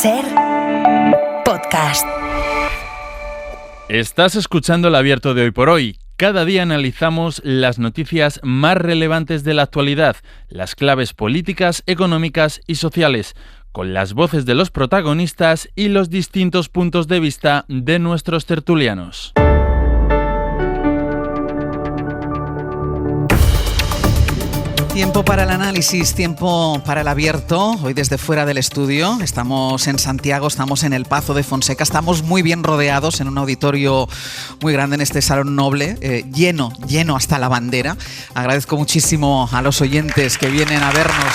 SER Podcast. Estás escuchando El Abierto de Hoy por Hoy. Cada día analizamos las noticias más relevantes de la actualidad, las claves políticas, económicas y sociales, con las voces de los protagonistas y los distintos puntos de vista de nuestros tertulianos. Tiempo para el análisis, tiempo para el abierto. Hoy desde fuera del estudio, estamos en Santiago, estamos en el Pazo de Fonseca, estamos muy bien rodeados en un auditorio muy grande en este salón noble, lleno hasta la bandera. Agradezco muchísimo a los oyentes que vienen a vernos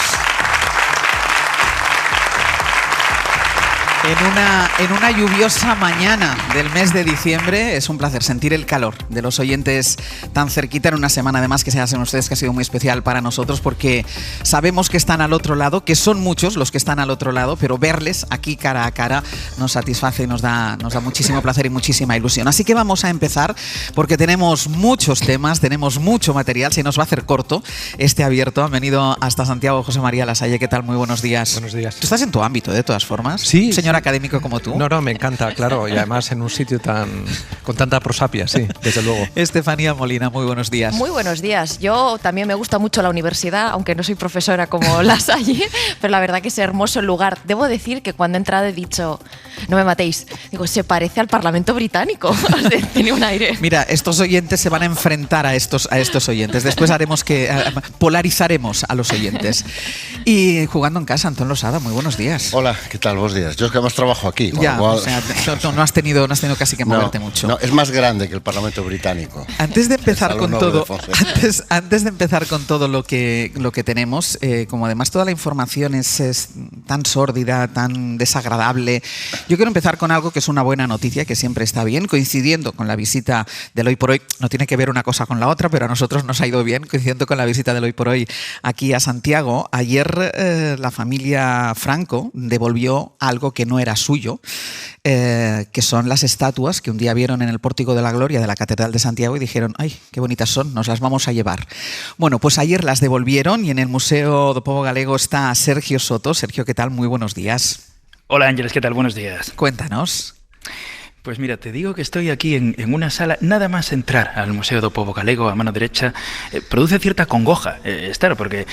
en una lluviosa mañana del mes de diciembre. Es un placer sentir el calor de los oyentes tan cerquita en una semana, además que se hacen ustedes, que ha sido muy especial para nosotros porque sabemos que están al otro lado, que son muchos los que están al otro lado, pero verles aquí cara a cara nos satisface y nos da muchísimo placer y muchísima ilusión. Así que vamos a empezar porque tenemos muchos temas, tenemos mucho material, se nos va a hacer corto este abierto. Han venido hasta Santiago José María Lasalle. ¿Qué tal? Muy buenos días. Buenos días. Tú estás en tu ámbito, de todas formas. Sí. Señor académico como tú. No, me encanta, claro, y además en un sitio con tanta prosapia, sí, desde luego. Estefanía Molina, muy buenos días. Muy buenos días. Yo también me gusta mucho la universidad, aunque no soy profesora como Lasalle, pero la verdad que es hermoso el lugar. Debo decir que cuando he entrado he dicho, no me matéis, digo, se parece al Parlamento británico. Tiene un aire. Mira, estos oyentes se van a enfrentar a estos oyentes. Después haremos polarizaremos a los oyentes. Y jugando en casa, Antón Losada, muy buenos días. Hola, ¿qué tal? Buenos días. Yo es que además trabajo aquí. Ya, cual... o sea, no has tenido casi que moverte mucho. No, es más grande que el Parlamento británico. Antes de empezar con todo, antes de empezar con todo lo que tenemos, como además toda la información es tan sórdida, tan desagradable, yo quiero empezar con algo que es una buena noticia, que siempre está bien, coincidiendo con la visita del Hoy por Hoy. No tiene que ver una cosa con la otra, pero a nosotros nos ha ido bien, coincidiendo con la visita del Hoy por Hoy aquí a Santiago. Ayer la familia Franco devolvió algo que no era suyo, que son las estatuas que un día vieron en el Pórtico de la Gloria de la Catedral de Santiago y dijeron, ¡ay, qué bonitas son! Nos las vamos a llevar. Bueno, pues ayer las devolvieron y en el Museo do Povo Galego está Sergio Soto. Sergio, ¿qué tal? Muy buenos días. Hola Ángeles, ¿qué tal? Buenos días. Cuéntanos. Pues mira, te digo que estoy aquí en una sala, nada más entrar al Museo do Povo Galego, a mano derecha, produce cierta congoja, claro, porque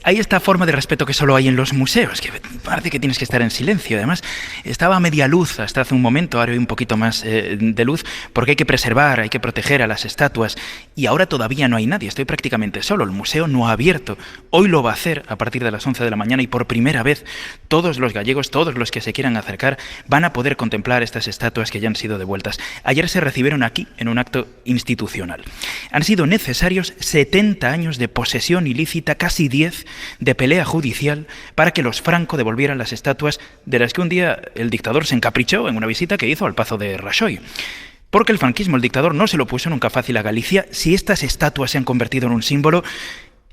hay esta forma de respeto que solo hay en los museos, que parece que tienes que estar en silencio. Además, estaba a media luz hasta hace un momento, ahora hay un poquito más de luz, porque hay que preservar, hay que proteger a las estatuas, y ahora todavía no hay nadie, estoy prácticamente solo, el museo no ha abierto. Hoy lo va a hacer a partir de las 11 de la mañana y por primera vez todos los gallegos, todos los que se quieran acercar, van a poder contemplar estas estatuas que ya han sido devueltas. Ayer se recibieron aquí en un acto institucional. Han sido necesarios 70 años de posesión ilícita, casi 10 de pelea judicial para que los Franco devolvieran las estatuas de las que un día el dictador se encaprichó en una visita que hizo al Pazo de Rajoy. Porque el franquismo, el dictador, no se lo puso nunca fácil a Galicia. Si estas estatuas se han convertido en un símbolo,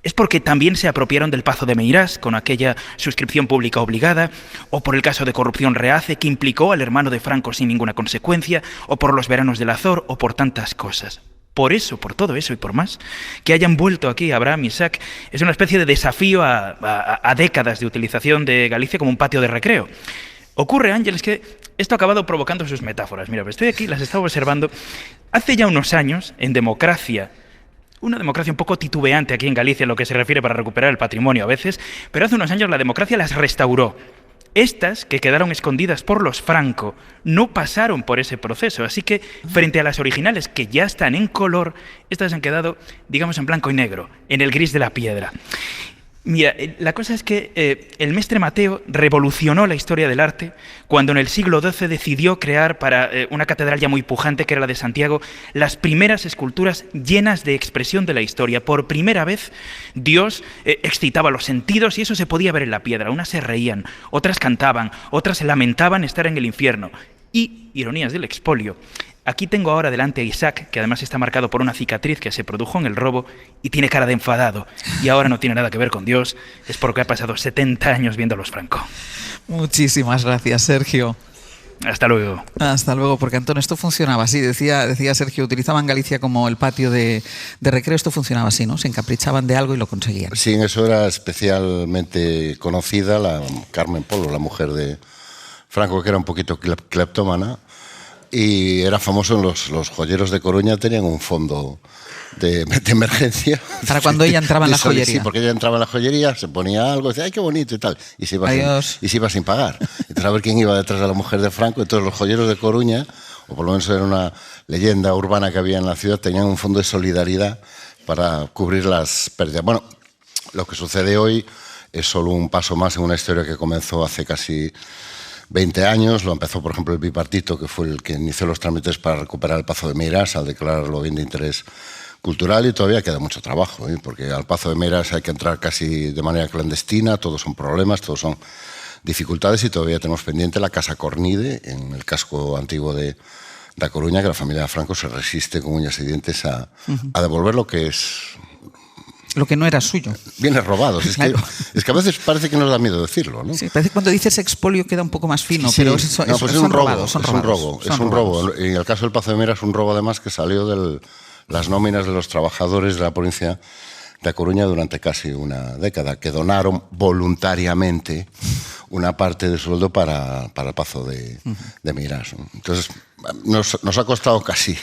es porque también se apropiaron del Pazo de Meirás con aquella suscripción pública obligada, o por el caso de corrupción Reace que implicó al hermano de Franco sin ninguna consecuencia, o por los veranos del Azor, o por tantas cosas. Por eso, por todo eso y por más, que hayan vuelto aquí Abraham y Isaac es una especie de desafío a décadas de utilización de Galicia como un patio de recreo. Ocurre, Ángeles, que esto ha acabado provocando sus metáforas. Mira, estoy aquí, las estaba observando. Hace ya unos años, en democracia, una democracia un poco titubeante aquí en Galicia en lo que se refiere para recuperar el patrimonio a veces, pero hace unos años la democracia las restauró. Estas, que quedaron escondidas por los Franco, no pasaron por ese proceso, así que frente a las originales que ya están en color, estas han quedado, digamos, en blanco y negro, en el gris de la piedra. Mira, la cosa es que el mestre Mateo revolucionó la historia del arte cuando en el siglo XII decidió crear para una catedral ya muy pujante, que era la de Santiago, las primeras esculturas llenas de expresión de la historia. Por primera vez Dios excitaba los sentidos y eso se podía ver en la piedra. Unas se reían, otras cantaban, otras se lamentaban estar en el infierno. Y, ironías del expolio, aquí tengo ahora delante a Isaac, que además está marcado por una cicatriz que se produjo en el robo y tiene cara de enfadado. Y ahora no tiene nada que ver con Dios, es porque ha pasado 70 años viendo a los Franco. Muchísimas gracias, Sergio. Hasta luego. Hasta luego, porque Antonio, esto funcionaba así, decía Sergio, utilizaban Galicia como el patio de recreo, esto funcionaba así, ¿no? Se encaprichaban de algo y lo conseguían. Sí, en eso era especialmente conocida la Carmen Polo, la mujer de Franco, que era un poquito cleptómana, y era famoso en los joyeros de Coruña, tenían un fondo de emergencia. Para cuando ella entraba en la joyería. Sí, porque ella entraba en la joyería, se ponía algo, decía, ¡ay, qué bonito! Y tal. Y se iba sin pagar. Entonces, a ver quién iba detrás de la mujer de Franco. Entonces, los joyeros de Coruña, o por lo menos era una leyenda urbana que había en la ciudad, tenían un fondo de solidaridad para cubrir las pérdidas. Bueno, lo que sucede hoy es solo un paso más en una historia que comenzó hace casi 20 años. Lo empezó, por ejemplo, el bipartito, que fue el que inició los trámites para recuperar el Pazo de Meirás al declararlo bien de interés cultural, y todavía queda mucho trabajo, porque al Pazo de Meirás hay que entrar casi de manera clandestina, todos son problemas, todos son dificultades, y todavía tenemos pendiente la Casa Cornide, en el casco antiguo de Da Coruña, que la familia de Franco se resiste con uñas y dientes a devolver lo que es... Lo que no era suyo. Bienes robados. Claro. Es que a veces parece que nos da miedo decirlo, ¿no? Sí, parece que cuando dices expolio queda un poco más fino, sí, pero es un robo. Es un robo. En el caso del Pazo de Meirás, un robo además que salió de las nóminas de los trabajadores de la provincia de A Coruña durante casi una década, que donaron voluntariamente una parte de sueldo para el Pazo de Meirás. Entonces, nos ha costado casi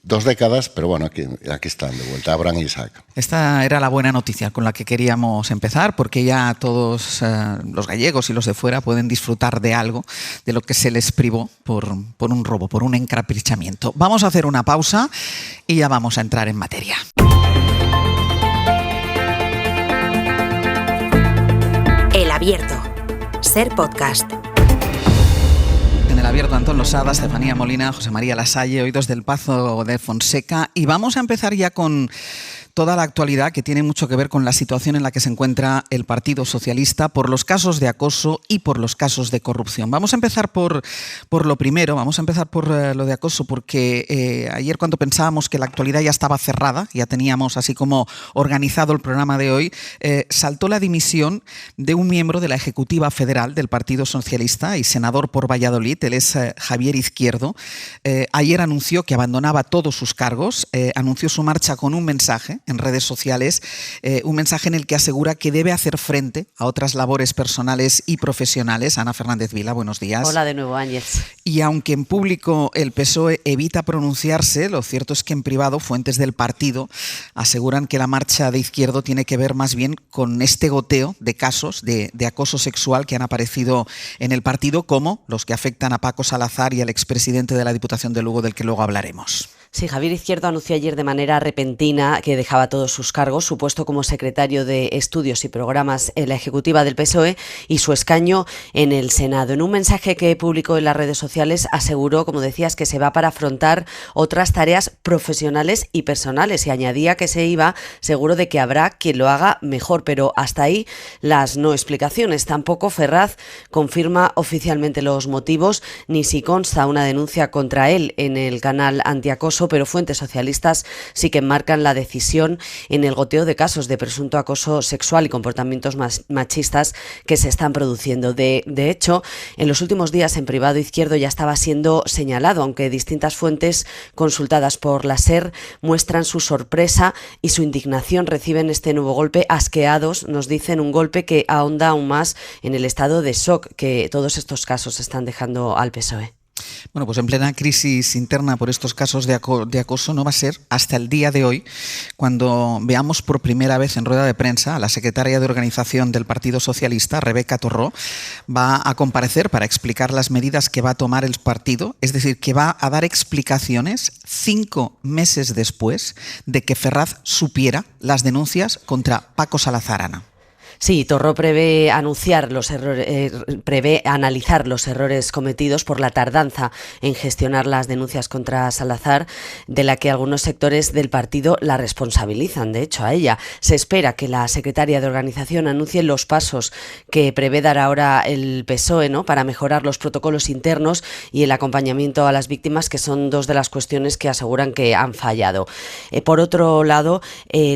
2 décadas, pero bueno, aquí están de vuelta, Abraham y Isaac. Esta era la buena noticia con la que queríamos empezar, porque ya todos los gallegos y los de fuera pueden disfrutar de algo de lo que se les privó por un robo, por un encaprichamiento. Vamos a hacer una pausa y ya vamos a entrar en materia. El Abierto. Ser podcast. En El Abierto, Antón Losada, Estefanía Molina, José María Lasalle, hoy desde el Pazo de Fonseca. Y vamos a empezar ya con toda la actualidad que tiene mucho que ver con la situación en la que se encuentra el Partido Socialista por los casos de acoso y por los casos de corrupción. Vamos a empezar por lo primero, vamos a empezar por lo de acoso, porque ayer cuando pensábamos que la actualidad ya estaba cerrada, ya teníamos así como organizado el programa de hoy, saltó la dimisión de un miembro de la Ejecutiva Federal del Partido Socialista y senador por Valladolid, él es Javier Izquierdo. Ayer anunció que abandonaba todos sus cargos, anunció su marcha con un mensaje en redes sociales, un mensaje en el que asegura que debe hacer frente a otras labores personales y profesionales. Ana Fernández Vila, buenos días. Hola de nuevo, Ángels. Y aunque en público el PSOE evita pronunciarse, lo cierto es que en privado fuentes del partido aseguran que la marcha de Izquierdo tiene que ver más bien con este goteo de casos de acoso sexual que han aparecido en el partido, como los que afectan a Paco Salazar y al expresidente de la Diputación de Lugo, del que luego hablaremos. Sí, Javier Izquierdo anunció ayer de manera repentina que dejaba todos sus cargos, su puesto como secretario de Estudios y Programas en la Ejecutiva del PSOE y su escaño en el Senado. En un mensaje que publicó en las redes sociales aseguró, como decías, que se va para afrontar otras tareas profesionales y personales, y añadía que se iba seguro de que habrá quien lo haga mejor, pero hasta ahí las no explicaciones. Tampoco Ferraz confirma oficialmente los motivos ni si consta una denuncia contra él en el canal antiacoso, pero fuentes socialistas sí que enmarcan la decisión en el goteo de casos de presunto acoso sexual y comportamientos machistas que se están produciendo. De hecho, en los últimos días en privado Izquierdo ya estaba siendo señalado, aunque distintas fuentes consultadas por la SER muestran su sorpresa y su indignación. Reciben este nuevo golpe asqueados, nos dicen, un golpe que ahonda aún más en el estado de shock que todos estos casos están dejando al PSOE. Bueno, pues en plena crisis interna por estos casos de acoso no va a ser hasta el día de hoy cuando veamos por primera vez en rueda de prensa a la secretaria de Organización del Partido Socialista, Rebeca Torró. Va a comparecer para explicar las medidas que va a tomar el partido, es decir, que va a dar explicaciones 5 meses después de que Ferraz supiera las denuncias contra Paco Salazar. Ana. Sí, Torró prevé analizar los errores cometidos por la tardanza en gestionar las denuncias contra Salazar, de la que algunos sectores del partido la responsabilizan. De hecho, a ella se espera que la secretaria de Organización anuncie los pasos que prevé dar ahora el PSOE, ¿no?, para mejorar los protocolos internos y el acompañamiento a las víctimas, que son 2 de las cuestiones que aseguran que han fallado. Por otro lado,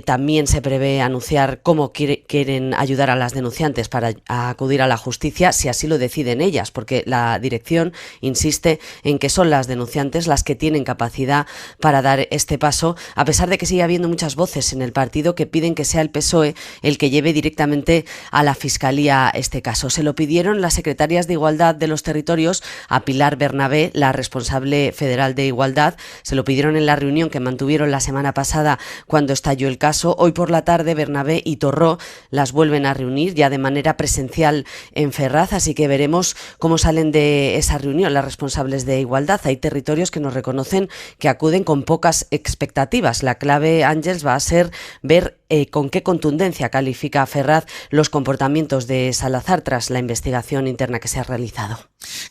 también se prevé anunciar cómo quieren ayudar ayudar a las denunciantes para acudir a la justicia si así lo deciden ellas, porque la dirección insiste en que son las denunciantes las que tienen capacidad para dar este paso, a pesar de que sigue habiendo muchas voces en el partido que piden que sea el PSOE el que lleve directamente a la Fiscalía este caso. Se lo pidieron las secretarias de Igualdad de los territorios a Pilar Bernabé, la responsable federal de Igualdad. Se lo pidieron en la reunión que mantuvieron la semana pasada cuando estalló el caso. Hoy por la tarde Bernabé y Torró las vuelven a reunir ya de manera presencial en Ferraz, así que veremos cómo salen de esa reunión las responsables de Igualdad. Hay territorios que nos reconocen que acuden con pocas expectativas. La clave, Ángels, va a ser ver con qué contundencia califica Ferraz los comportamientos de Salazar tras la investigación interna que se ha realizado.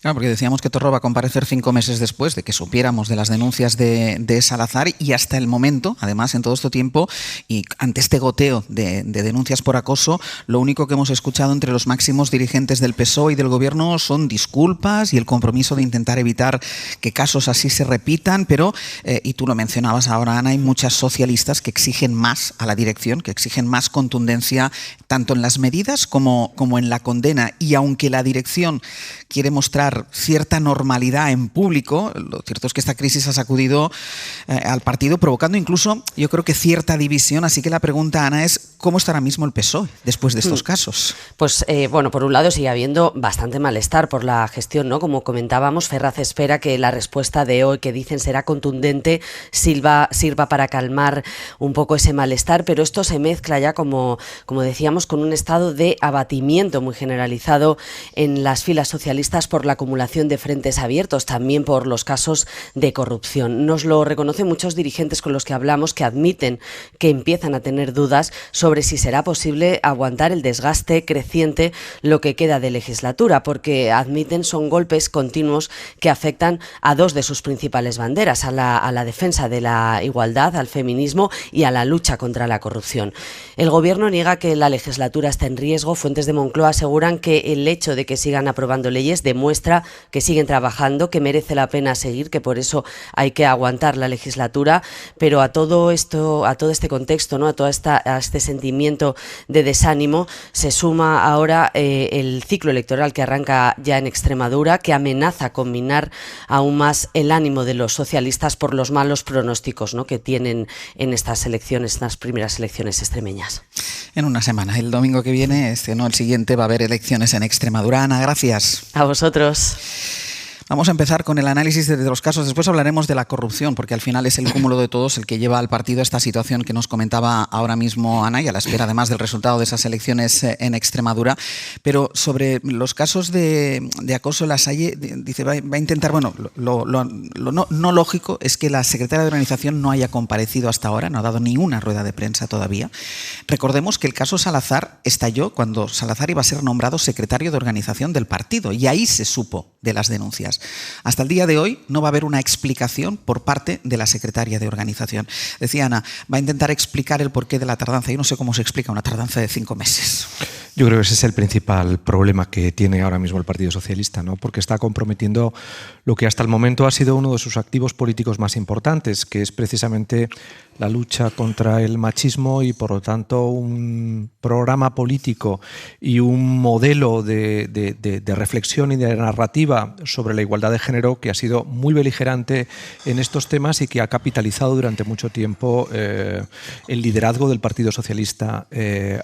Claro, porque decíamos que Torró va a comparecer 5 meses después de que supiéramos de las denuncias de Salazar, y hasta el momento, además en todo este tiempo y ante este goteo de denuncias por acoso, lo único que hemos escuchado entre los máximos dirigentes del PSOE y del Gobierno son disculpas y el compromiso de intentar evitar que casos así se repitan, pero, y tú lo mencionabas ahora, Ana, hay muchas socialistas que exigen más a la dirección, que exigen más contundencia tanto en las medidas como en la condena, y aunque la dirección quiere mostrar cierta normalidad en público, lo cierto es que esta crisis ha sacudido al partido, provocando incluso, yo creo que cierta división. Así que la pregunta, Ana, es ¿cómo está ahora mismo el PSOE después de estos casos? Pues bueno, por un lado sigue habiendo bastante malestar por la gestión, ¿no? Como comentábamos, Ferraz espera que la respuesta de hoy, que dicen será contundente, sirva para calmar un poco ese malestar, pero esto se mezcla ya, como decíamos, con un estado de abatimiento muy generalizado en las filas socialistas por la acumulación de frentes abiertos, también por los casos de corrupción. Nos lo reconocen muchos dirigentes con los que hablamos, que admiten que empiezan a tener dudas sobre si será posible aguantar el desgaste creciente lo que queda de legislatura, porque admiten son golpes continuos que afectan a dos de sus principales banderas, a la defensa de la igualdad, al feminismo y a la lucha contra la corrupción. El Gobierno niega que la legislatura está en riesgo. Fuentes de Moncloa aseguran que el hecho de que sigan aprobando leyes demuestra que siguen trabajando, que merece la pena seguir, que por eso hay que aguantar la legislatura, pero a todo esto, a todo este contexto, ¿no? a este sentimiento de desánimo se suma ahora el ciclo electoral que arranca ya en Extremadura, que amenaza con minar aún más el ánimo de los socialistas por los malos pronósticos, ¿no? que tienen en estas elecciones, estas primeras elecciones extremeñas. En una semana, el domingo que viene, no el siguiente, va a haber elecciones en Extremadura. Ana, gracias. A vosotros. Vamos a empezar con el análisis de los casos. Después hablaremos de la corrupción, porque al final es el cúmulo de todos el que lleva al partido a esta situación que nos comentaba ahora mismo Ana, y a la espera además del resultado de esas elecciones en Extremadura. Pero sobre los casos de acoso, Lasalle dice, va a intentar, bueno, lo no lógico es que la secretaria de organización no haya comparecido hasta ahora, no ha dado ni una rueda de prensa todavía. Recordemos que el caso Salazar estalló cuando Salazar iba a ser nombrado secretario de organización del partido, y ahí se supo de las denuncias. Hasta el día de hoy no va a haber una explicación por parte de la secretaria de organización. Decía Ana, va a intentar explicar el porqué de la tardanza. Yo no sé cómo se explica una tardanza de 5 meses. Yo creo que ese es el principal problema que tiene ahora mismo el Partido Socialista, ¿no? Porque está comprometiendo lo que hasta el momento ha sido uno de sus activos políticos más importantes, que es precisamente la lucha contra el machismo, y por lo tanto un programa político y un modelo de reflexión y de narrativa sobre la igualdad de género que ha sido muy beligerante en estos temas y que ha capitalizado durante mucho tiempo el liderazgo del Partido Socialista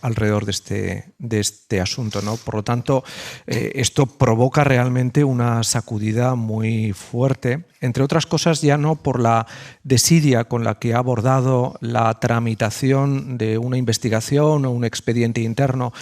alrededor de este asunto, ¿no? Por lo tanto, esto provoca realmente una sacudida muy fuerte, entre otras cosas ya no por la desidia con la que ha abordado la tramitación de una investigación o un expediente interno.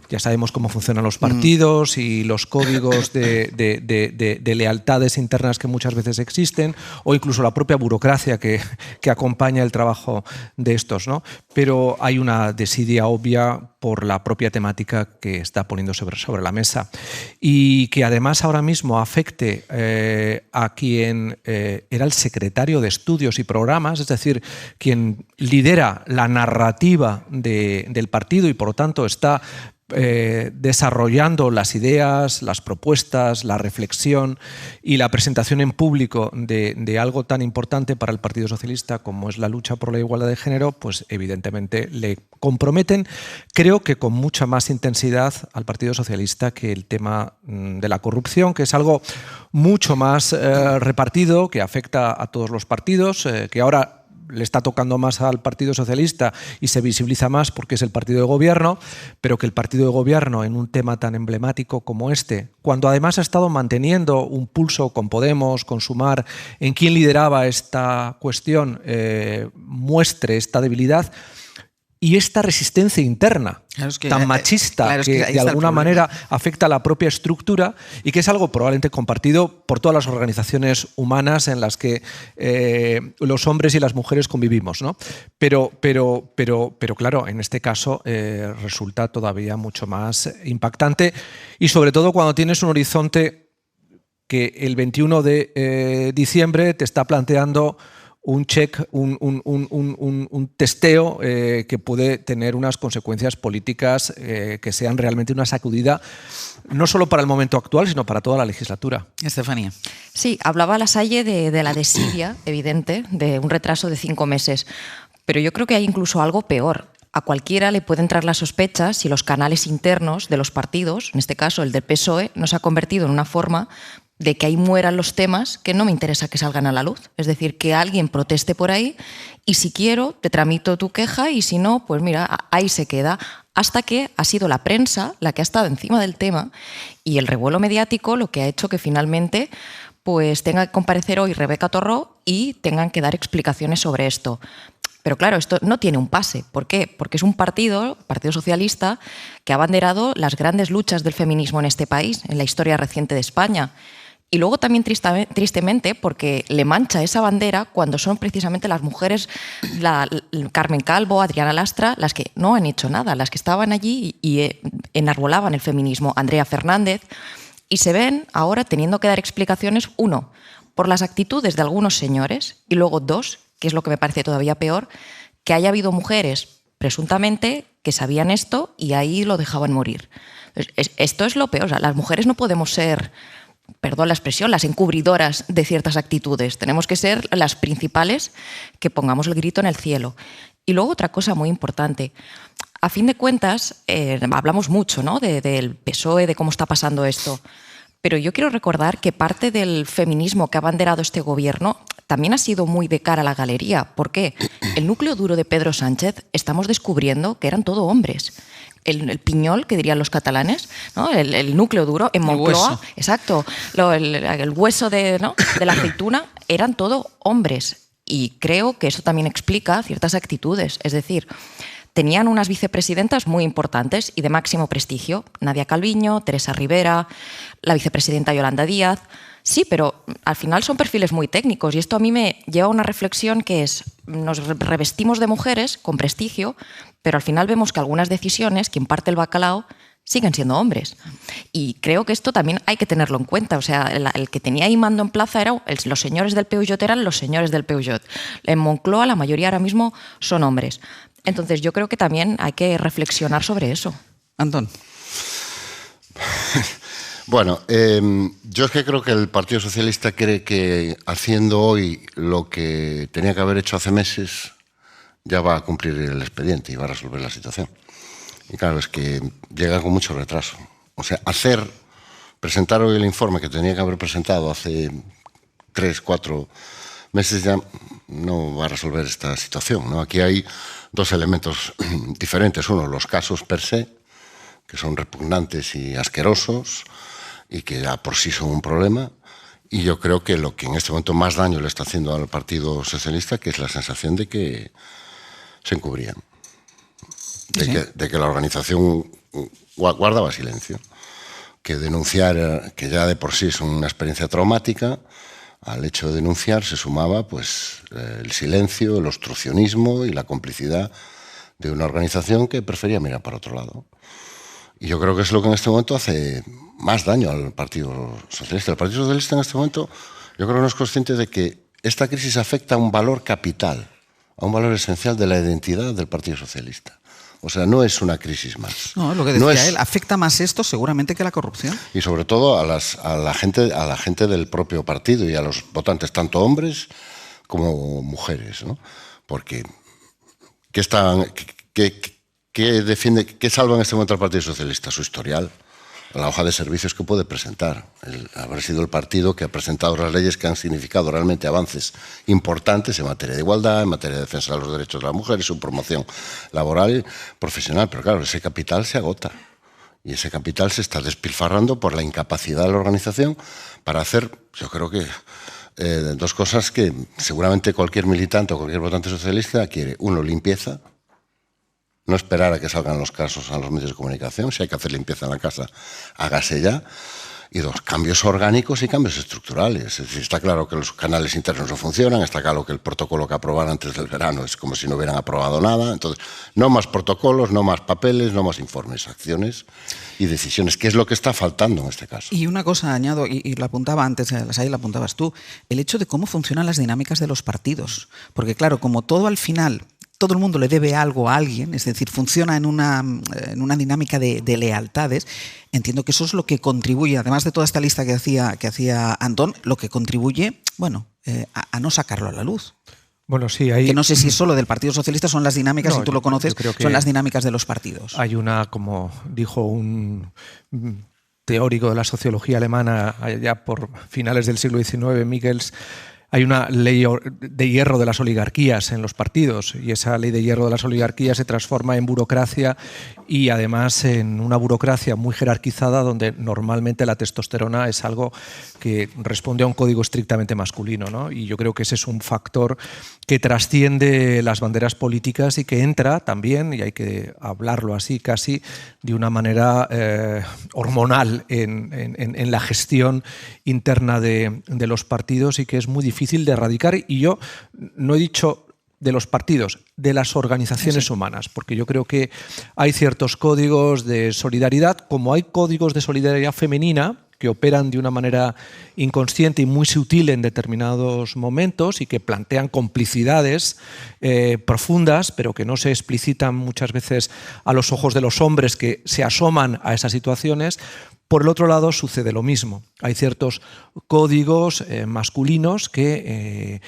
Ya sabemos cómo funcionan los partidos y los códigos de lealtades internas que muchas veces existen, o incluso la propia burocracia que acompaña el trabajo de estos, ¿no? Pero hay una desidia obvia por la propia temática que está poniendo sobre la mesa, y que además ahora mismo afecte a quien era el secretario de Estudios y Programas, es decir, quien lidera la narrativa del partido y por lo tanto está desarrollando las ideas, las propuestas, la reflexión y la presentación en público de algo tan importante para el Partido Socialista como es la lucha por la igualdad de género, pues evidentemente le comprometen, creo que con mucha más intensidad al Partido Socialista que el tema de la corrupción, que es algo mucho más repartido, que afecta a todos los partidos, que ahora le está tocando más al Partido Socialista y se visibiliza más porque es el partido de gobierno, pero que el partido de gobierno en un tema tan emblemático como este, cuando además ha estado manteniendo un pulso con Podemos, con Sumar, en quién lideraba esta cuestión, muestre esta debilidad y esta resistencia interna tan machista que de alguna manera afecta a la propia estructura y que es algo probablemente compartido por todas las organizaciones humanas en las que los hombres y las mujeres convivimos, ¿no? Pero claro, en este caso resulta todavía mucho más impactante y sobre todo cuando tienes un horizonte que el 21 de diciembre te está planteando un check, un testeo que puede tener unas consecuencias políticas que sean realmente una sacudida, no solo para el momento actual, sino para toda la legislatura. Estefanía. Sí, hablaba Lasalle de la desidia evidente, de un retraso de 5 meses, pero yo creo que hay incluso algo peor. A cualquiera le puede entrar la sospecha si los canales internos de los partidos, en este caso el del PSOE, no se ha convertido en una forma de que ahí mueran los temas que no me interesa que salgan a la luz. Es decir, que alguien proteste por ahí y si quiero te tramito tu queja y si no, pues mira, ahí se queda. Hasta que ha sido la prensa la que ha estado encima del tema y el revuelo mediático lo que ha hecho que finalmente pues tenga que comparecer hoy Rebeca Torró y tengan que dar explicaciones sobre esto. Pero claro, esto no tiene un pase. ¿Por qué? Porque es un partido, el Partido Socialista, que ha abanderado las grandes luchas del feminismo en este país, en la historia reciente de España. Y luego también tristemente porque le mancha esa bandera cuando son precisamente las mujeres, Carmen Calvo, Adriana Lastra, las que no han hecho nada, las que estaban allí y enarbolaban el feminismo, Andrea Fernández, y se ven ahora teniendo que dar explicaciones, 1, por las actitudes de algunos señores, y luego 2, que es lo que me parece todavía peor, que haya habido mujeres, presuntamente, que sabían esto y ahí lo dejaban morir. Esto es lo peor, o sea, las mujeres no podemos ser, perdón la expresión, las encubridoras de ciertas actitudes. Tenemos que ser las principales que pongamos el grito en el cielo. Y luego otra cosa muy importante. A fin de cuentas, hablamos mucho, ¿no?, del PSOE, de cómo está pasando esto. Pero yo quiero recordar que parte del feminismo que ha abanderado este gobierno también ha sido muy de cara a la galería. ¿Por qué? El núcleo duro de Pedro Sánchez estamos descubriendo que eran todo hombres. El piñol, que dirían los catalanes, ¿no? El núcleo duro en Moncloa, exacto, el hueso de la aceituna, eran todo hombres. Y creo que eso también explica ciertas actitudes. Es decir, tenían unas vicepresidentas muy importantes y de máximo prestigio. Nadia Calviño, Teresa Rivera, la vicepresidenta Yolanda Díaz. Sí, pero al final son perfiles muy técnicos y esto a mí me lleva a una reflexión que es, nos revestimos de mujeres con prestigio, pero al final vemos que algunas decisiones, quien parte el bacalao, siguen siendo hombres. Y creo que esto también hay que tenerlo en cuenta. O sea, el que tenía ahí mando en plaza era los señores del Peugeot, eran los señores del Peugeot. En Moncloa la mayoría ahora mismo son hombres. Entonces yo creo que también hay que reflexionar sobre eso. Antón. Bueno, yo es que creo que el Partido Socialista cree que haciendo hoy lo que tenía que haber hecho hace meses ya va a cumplir el expediente y va a resolver la situación. Y claro, es que llega con mucho retraso. O sea, presentar hoy el informe que tenía que haber presentado hace 3, 4 meses ya no va a resolver esta situación, ¿no? Aquí hay 2 elementos diferentes. Uno, los casos per se, que son repugnantes y asquerosos y que ya por sí son un problema. Y yo creo que lo que en este momento más daño le está haciendo al Partido Socialista, que es la sensación de que se encubrían, de que la organización guardaba silencio, que denunciar, que ya de por sí es una experiencia traumática, al hecho de denunciar se sumaba pues el silencio, el obstruccionismo y la complicidad de una organización que prefería mirar para otro lado. Y yo creo que es lo que en este momento hace más daño al Partido Socialista. El Partido Socialista en este momento yo creo que no es consciente de que esta crisis afecta a un valor capital, a un valor esencial de la identidad del Partido Socialista, O sea, no es una crisis más. No, lo que decía él, afecta más esto seguramente que la corrupción. Y sobre todo a la gente del propio partido y a los votantes, tanto hombres como mujeres, ¿no? Porque ¿qué salva en este momento al Partido Socialista? Su historial, la hoja de servicios que puede presentar. Haber sido el partido que ha presentado las leyes que han significado realmente avances importantes en materia de igualdad, en materia de defensa de los derechos de las mujeres, su promoción laboral y profesional. Pero claro, ese capital se agota. Y ese capital se está despilfarrando por la incapacidad de la organización para hacer, yo creo que, dos cosas que seguramente cualquier militante o cualquier votante socialista quiere. Uno, limpieza. No esperar a que salgan los casos a los medios de comunicación. Si hay que hacer limpieza en la casa, hágase ya. Y dos, cambios orgánicos y cambios estructurales. Es decir, está claro que los canales internos no funcionan, está claro que el protocolo que aprobaron antes del verano es como si no hubieran aprobado nada. Entonces, no más protocolos, no más papeles, no más informes, acciones y decisiones, que es lo que está faltando en este caso. Y una cosa añado, y la apuntaba antes, ahí la apuntabas tú, el hecho de cómo funcionan las dinámicas de los partidos. Porque claro, como todo al final... todo el mundo le debe algo a alguien, es decir, funciona en una dinámica de lealtades. Entiendo que eso es lo que contribuye, además de toda esta lista que hacía Antón, lo que contribuye, bueno, a no sacarlo a la luz. Bueno, sí, hay... Que no sé si es solo del Partido Socialista, son las dinámicas, si tú lo conoces, son las dinámicas de los partidos. Hay una, como dijo un teórico de la sociología alemana allá por finales del siglo XIX, Michels, hay una ley de hierro de las oligarquías en los partidos y esa ley de hierro de las oligarquías se transforma en burocracia y además en una burocracia muy jerarquizada donde normalmente la testosterona es algo que responde a un código estrictamente masculino, ¿no? Y yo creo que ese es un factor que trasciende las banderas políticas y que entra también, y hay que hablarlo así casi, de una manera hormonal en la gestión interna de los partidos y que es muy difícil de erradicar. Y yo no he dicho de los partidos, de las organizaciones humanas, porque yo creo que hay ciertos códigos de solidaridad, como hay códigos de solidaridad femenina que operan de una manera inconsciente y muy sutil en determinados momentos y que plantean complicidades profundas, pero que no se explicitan muchas veces a los ojos de los hombres que se asoman a esas situaciones. Por el otro lado sucede lo mismo. Hay ciertos códigos masculinos que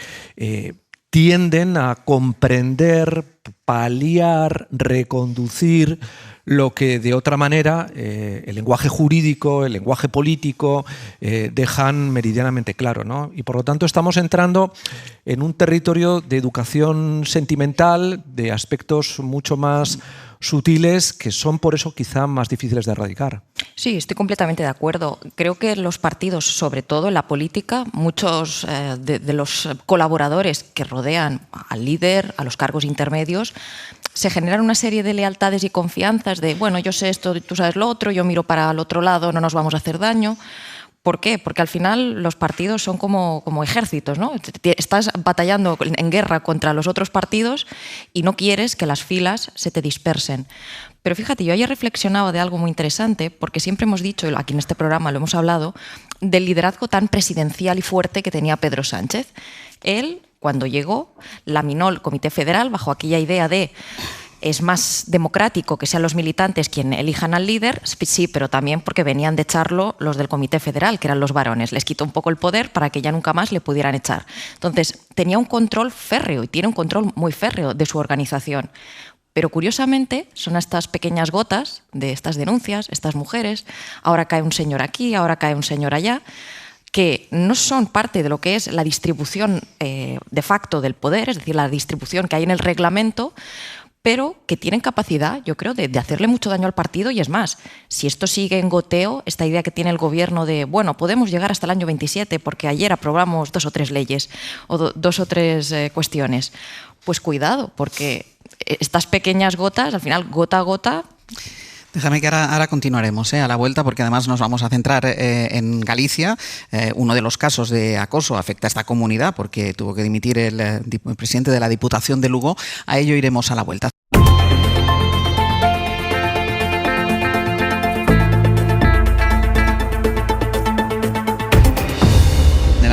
tienden a comprender, paliar, reconducir lo que de otra manera el lenguaje jurídico, el lenguaje político dejan meridianamente claro, ¿no? Y por lo tanto estamos entrando en un territorio de educación sentimental, de aspectos mucho más sutiles que son por eso quizá más difíciles de erradicar. Sí, estoy completamente de acuerdo. Creo que los partidos, sobre todo en la política, muchos de los colaboradores que rodean al líder, a los cargos intermedios, se generan una serie de lealtades y confianzas de, bueno, yo sé esto, tú sabes lo otro, yo miro para el otro lado, no nos vamos a hacer daño. ¿Por qué? Porque al final los partidos son como ejércitos, ¿no? Estás batallando en guerra contra los otros partidos y no quieres que las filas se te dispersen. Pero fíjate, yo ayer reflexionaba de algo muy interesante, porque siempre hemos dicho, aquí en este programa lo hemos hablado, del liderazgo tan presidencial y fuerte que tenía Pedro Sánchez. Él, cuando llegó, laminó el Comité Federal bajo aquella idea de es más democrático que sean los militantes quienes elijan al líder, sí, pero también porque venían de echarlo los del Comité Federal, que eran los varones. Les quitó un poco el poder para que ya nunca más le pudieran echar. Entonces, tenía un control férreo y tiene un control muy férreo de su organización. Pero curiosamente son estas pequeñas gotas de estas denuncias, estas mujeres, ahora cae un señor aquí, ahora cae un señor allá, que no son parte de lo que es la distribución de facto del poder, es decir, la distribución que hay en el reglamento, pero que tienen capacidad, yo creo, de hacerle mucho daño al partido. Y es más, si esto sigue en goteo, esta idea que tiene el gobierno de, bueno, podemos llegar hasta el año 27 porque ayer aprobamos 2 o 3 leyes o 2 o 3 cuestiones, pues cuidado, porque estas pequeñas gotas, al final, gota a gota... Déjame que ahora continuaremos a la vuelta, porque además nos vamos a centrar en Galicia. Uno de los casos de acoso afecta a esta comunidad porque tuvo que dimitir el presidente de la Diputación de Lugo. A ello iremos a la vuelta.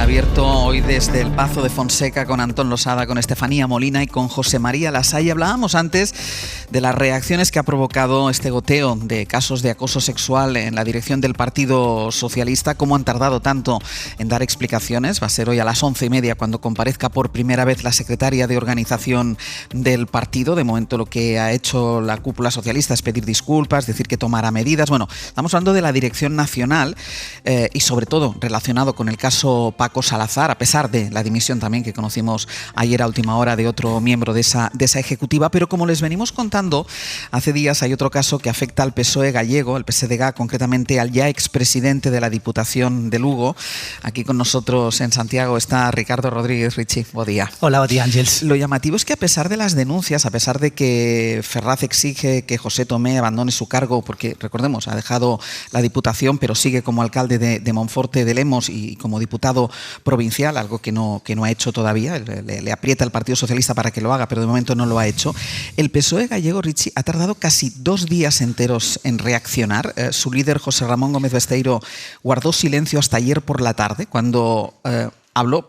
Abierto hoy desde el Pazo de Fonseca con Antón Losada, con Estefanía Molina y con José María Lasalle. Hablábamos antes de las reacciones que ha provocado este goteo de casos de acoso sexual en la dirección del Partido Socialista. ¿Cómo han tardado tanto en dar explicaciones? Va a ser hoy a las 11:30 cuando comparezca por primera vez la secretaria de organización del partido. De momento lo que ha hecho la cúpula socialista es pedir disculpas, decir que tomará medidas. Bueno, estamos hablando de la dirección nacional y sobre todo relacionado con el caso Paco Salazar, a pesar de la dimisión también que conocimos ayer a última hora de otro miembro de esa ejecutiva. Pero como les venimos contando, hace días hay otro caso que afecta al PSOE gallego, al PSDG, concretamente al ya expresidente de la Diputación de Lugo. Aquí con nosotros en Santiago está Ricardo Rodríguez. Richie, buen día. Hola, buen día, Ángels. Lo llamativo es que a pesar de las denuncias, a pesar de que Ferraz exige que José Tomé abandone su cargo, porque recordemos, ha dejado la Diputación, pero sigue como alcalde de Monforte de Lemos y como diputado provincial, algo que no ha hecho todavía. Le aprieta el Partido Socialista para que lo haga, pero de momento no lo ha hecho. El PSOE gallego, Richie, ha tardado casi 2 días enteros en reaccionar. Su líder, José Ramón Gómez Besteiro, guardó silencio hasta ayer por la tarde, cuando habló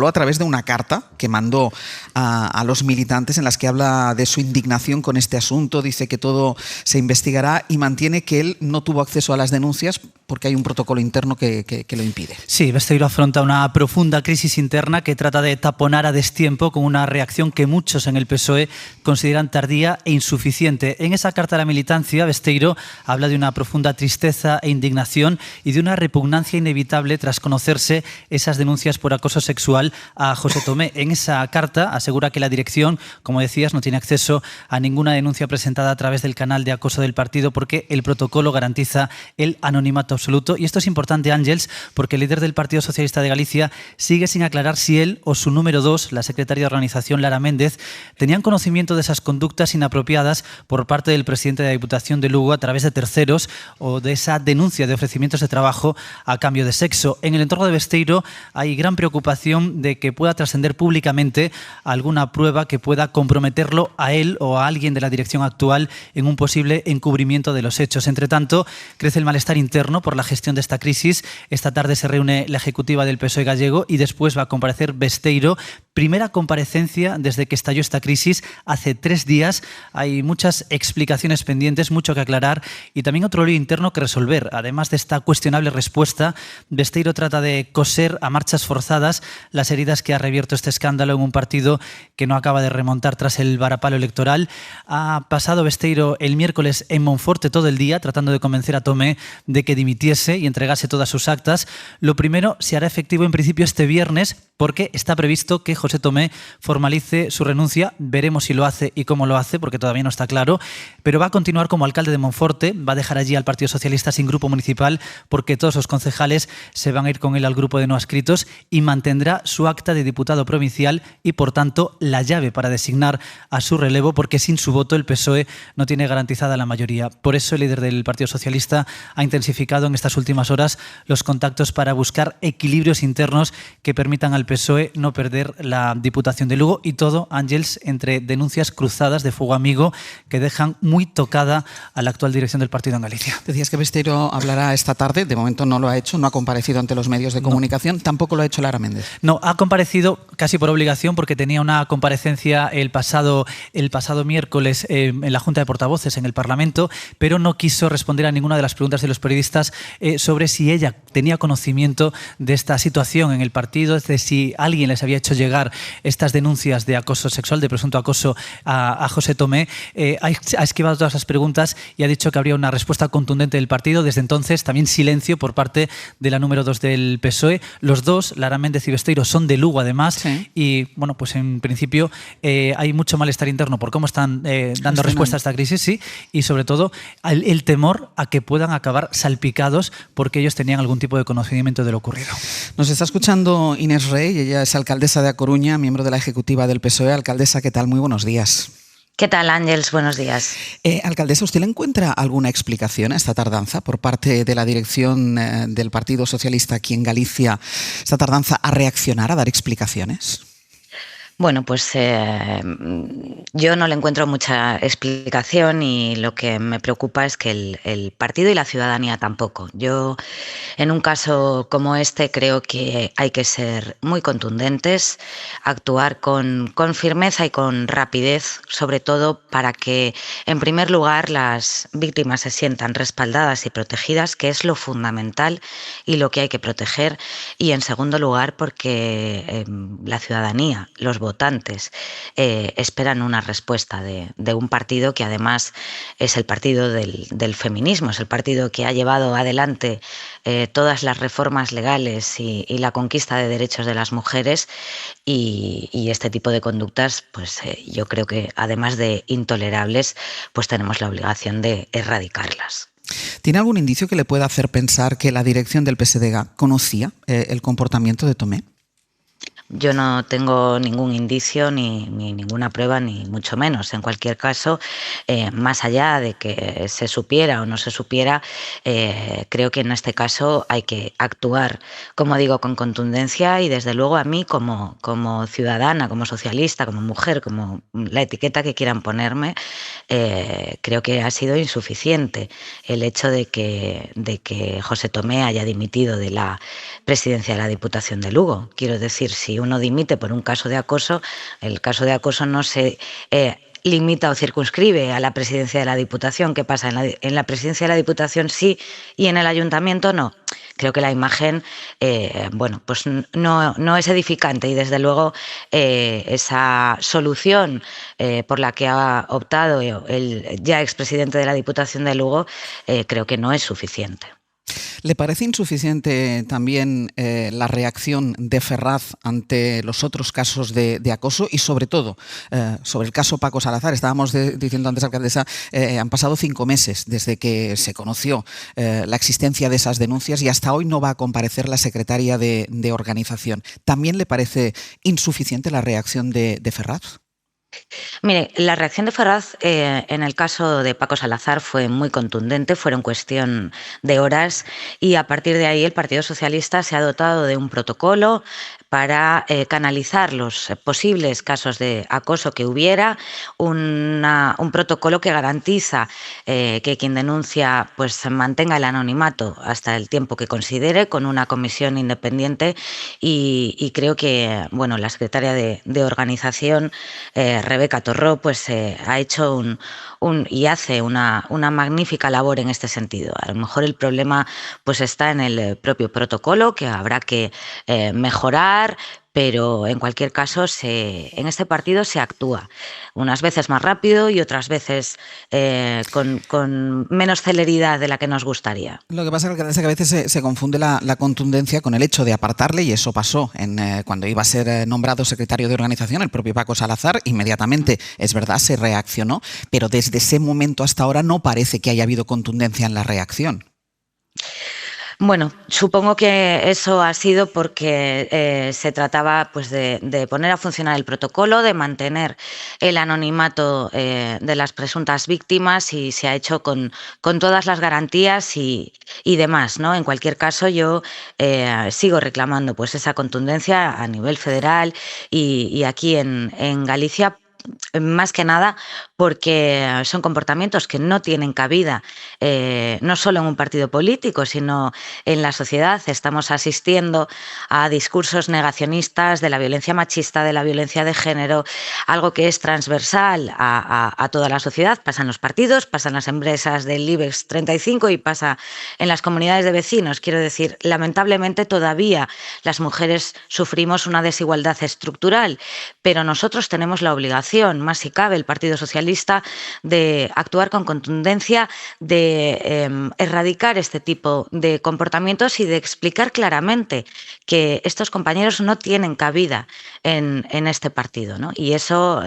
a través de una carta que mandó a los militantes en las que habla de su indignación con este asunto, dice que todo se investigará y mantiene que él no tuvo acceso a las denuncias porque hay un protocolo interno que lo impide. Sí, Besteiro afronta una profunda crisis interna que trata de taponar a destiempo con una reacción que muchos en el PSOE consideran tardía e insuficiente. En esa carta a la militancia, Besteiro habla de una profunda tristeza e indignación y de una repugnancia inevitable tras conocerse esas denuncias por acoso sexual a José Tomé. En esa carta asegura que la dirección, como decías, no tiene acceso a ninguna denuncia presentada a través del canal de acoso del partido porque el protocolo garantiza el anonimato absoluto. Y esto es importante, Ángels, porque el líder del Partido Socialista de Galicia sigue sin aclarar si él o su número 2, la secretaria de organización Lara Méndez, tenían conocimiento de esas conductas inapropiadas por parte del presidente de la Diputación de Lugo a través de terceros o de esa denuncia de ofrecimientos de trabajo a cambio de sexo. En el entorno de Besteiro hay gran preocupación de que pueda trascender públicamente alguna prueba que pueda comprometerlo a él o a alguien de la dirección actual en un posible encubrimiento de los hechos. Entre tanto, crece el malestar interno por la gestión de esta crisis. Esta tarde se reúne la ejecutiva del PSOE gallego y después va a comparecer Besteiro. Primera comparecencia desde que estalló esta crisis hace 3 días. Hay muchas explicaciones pendientes, mucho que aclarar y también otro lío interno que resolver. Además de esta cuestionable respuesta, Besteiro trata de coser a marchas forzadas las heridas que ha reabierto este escándalo en un partido que no acaba de remontar tras el varapalo electoral. Ha pasado Besteiro el miércoles en Monforte todo el día tratando de convencer a Tomé de que dimitiese y entregase todas sus actas. Lo primero se hará efectivo en principio este viernes porque está previsto que José Tomé formalice su renuncia. Veremos si lo hace y cómo lo hace, porque todavía no está claro, pero va a continuar como alcalde de Monforte, va a dejar allí al Partido Socialista sin grupo municipal porque todos los concejales se van a ir con él al grupo de no adscritos y mantendrá su acta de diputado provincial y, por tanto, la llave para designar a su relevo, porque sin su voto el PSOE no tiene garantizada la mayoría. Por eso el líder del Partido Socialista ha intensificado en estas últimas horas los contactos para buscar equilibrios internos que permitan al PSOE no perder la Diputación de Lugo, y todo, Ángels, entre denuncias cruzadas de fuego amigo que dejan muy tocada a la actual dirección del partido en Galicia. Decías que Besteiro hablará esta tarde, de momento no lo ha hecho, no ha comparecido ante los medios de comunicación, tampoco lo ha hecho Lara Méndez. No, ha comparecido casi por obligación porque tenía una comparecencia el pasado miércoles en la Junta de Portavoces en el Parlamento, pero no quiso responder a ninguna de las preguntas de los periodistas sobre si ella tenía conocimiento de esta situación en el partido, de si alguien les había hecho llegar estas denuncias de acoso sexual, de presunto acoso a José Tomé. Ha esquivado todas las preguntas y ha dicho que habría una respuesta contundente del partido. Desde entonces, también silencio por parte de la número 2 del PSOE. Los dos, Lara Méndez y Besteiro, son de Lugo además, sí. Y bueno, pues en principio hay mucho malestar interno por cómo están dando respuesta a esta crisis, sí, y sobre todo el temor a que puedan acabar salpicados porque ellos tenían algún tipo de conocimiento de lo ocurrido. Nos está escuchando Inés Rey, ella es alcaldesa de A Coruña, miembro de la ejecutiva del PSOE. Alcaldesa, ¿qué tal? Muy buenos días. ¿Qué tal, Ángels? Buenos días. Alcaldesa, ¿usted le encuentra alguna explicación a esta tardanza por parte de la dirección del Partido Socialista aquí en Galicia, esta tardanza a reaccionar, a dar explicaciones? Bueno, pues yo no le encuentro mucha explicación y lo que me preocupa es que el partido y la ciudadanía tampoco. Yo En un caso como este creo que hay que ser muy contundentes, actuar con firmeza y con rapidez, sobre todo para que, en primer lugar, las víctimas se sientan respaldadas y protegidas, que es lo fundamental y lo que hay que proteger, y en segundo lugar porque la ciudadanía, los votantes, esperan una respuesta de un partido que además es el partido del feminismo, es el partido que ha llevado adelante todas las reformas legales y la conquista de derechos de las mujeres, y este tipo de conductas, pues yo creo que además de intolerables, pues tenemos la obligación de erradicarlas. ¿Tiene algún indicio que le pueda hacer pensar que la dirección del PSDG conocía el comportamiento de Tomé? Yo no tengo ningún indicio ni ninguna prueba, ni mucho menos. En cualquier caso, más allá de que se supiera o no se supiera, creo que en este caso hay que actuar, como digo, con contundencia, y desde luego a mí como ciudadana, como socialista, como mujer, como la etiqueta que quieran ponerme, creo que ha sido insuficiente el hecho de que José Tomé haya dimitido de la presidencia de la Diputación de Lugo. Quiero decir, si uno dimite por un caso de acoso, el caso de acoso no se limita o circunscribe a la presidencia de la Diputación. ¿Qué pasa? En la presidencia de la Diputación sí y en el Ayuntamiento no. Creo que la imagen pues no es edificante, y desde luego esa solución por la que ha optado el ya expresidente de la Diputación de Lugo creo que no es suficiente. ¿Le parece insuficiente también la reacción de Ferraz ante los otros casos de acoso y sobre todo sobre el caso Paco Salazar? Estábamos diciendo antes, alcaldesa, han pasado 5 meses desde que se conoció la existencia de esas denuncias y hasta hoy no va a comparecer la secretaria de organización. ¿También le parece insuficiente la reacción de Ferraz? Mire, la reacción de Ferraz en el caso de Paco Salazar fue muy contundente, fueron cuestión de horas, y a partir de ahí el Partido Socialista se ha dotado de un protocolo para canalizar los posibles casos de acoso que hubiera, un protocolo que garantiza que quien denuncia pues mantenga el anonimato hasta el tiempo que considere, con una comisión independiente, y creo que la secretaria de organización, Rebeca Torró, pues ha hecho y hace una magnífica labor en este sentido. A lo mejor el problema pues está en el propio protocolo, que habrá que mejorar, pero en cualquier caso en este partido se actúa unas veces más rápido y otras veces con menos celeridad de la que nos gustaría. Lo que pasa es que a veces se confunde la contundencia con el hecho de apartarle, y eso pasó cuando iba a ser nombrado secretario de organización el propio Paco Salazar. Inmediatamente, es verdad, se reaccionó, pero desde ese momento hasta ahora no parece que haya habido contundencia en la reacción. Bueno, supongo que eso ha sido porque se trataba pues de poner a funcionar el protocolo, de mantener el anonimato de las presuntas víctimas, y se ha hecho con todas las garantías y demás, ¿no? En cualquier caso, yo sigo reclamando pues esa contundencia a nivel federal y aquí en Galicia, más que nada porque son comportamientos que no tienen cabida no solo en un partido político, sino en la sociedad. Estamos asistiendo a discursos negacionistas de la violencia machista, de la violencia de género, algo que es transversal a toda la sociedad. Pasa en los partidos, pasa en las empresas del IBEX 35 y pasa en las comunidades de vecinos. Quiero decir, lamentablemente todavía las mujeres sufrimos una desigualdad estructural, pero nosotros tenemos la obligación, más si cabe el Partido Socialista, de actuar con contundencia, de erradicar este tipo de comportamientos y de explicar claramente que estos compañeros no tienen cabida en este partido, ¿no? Y eso,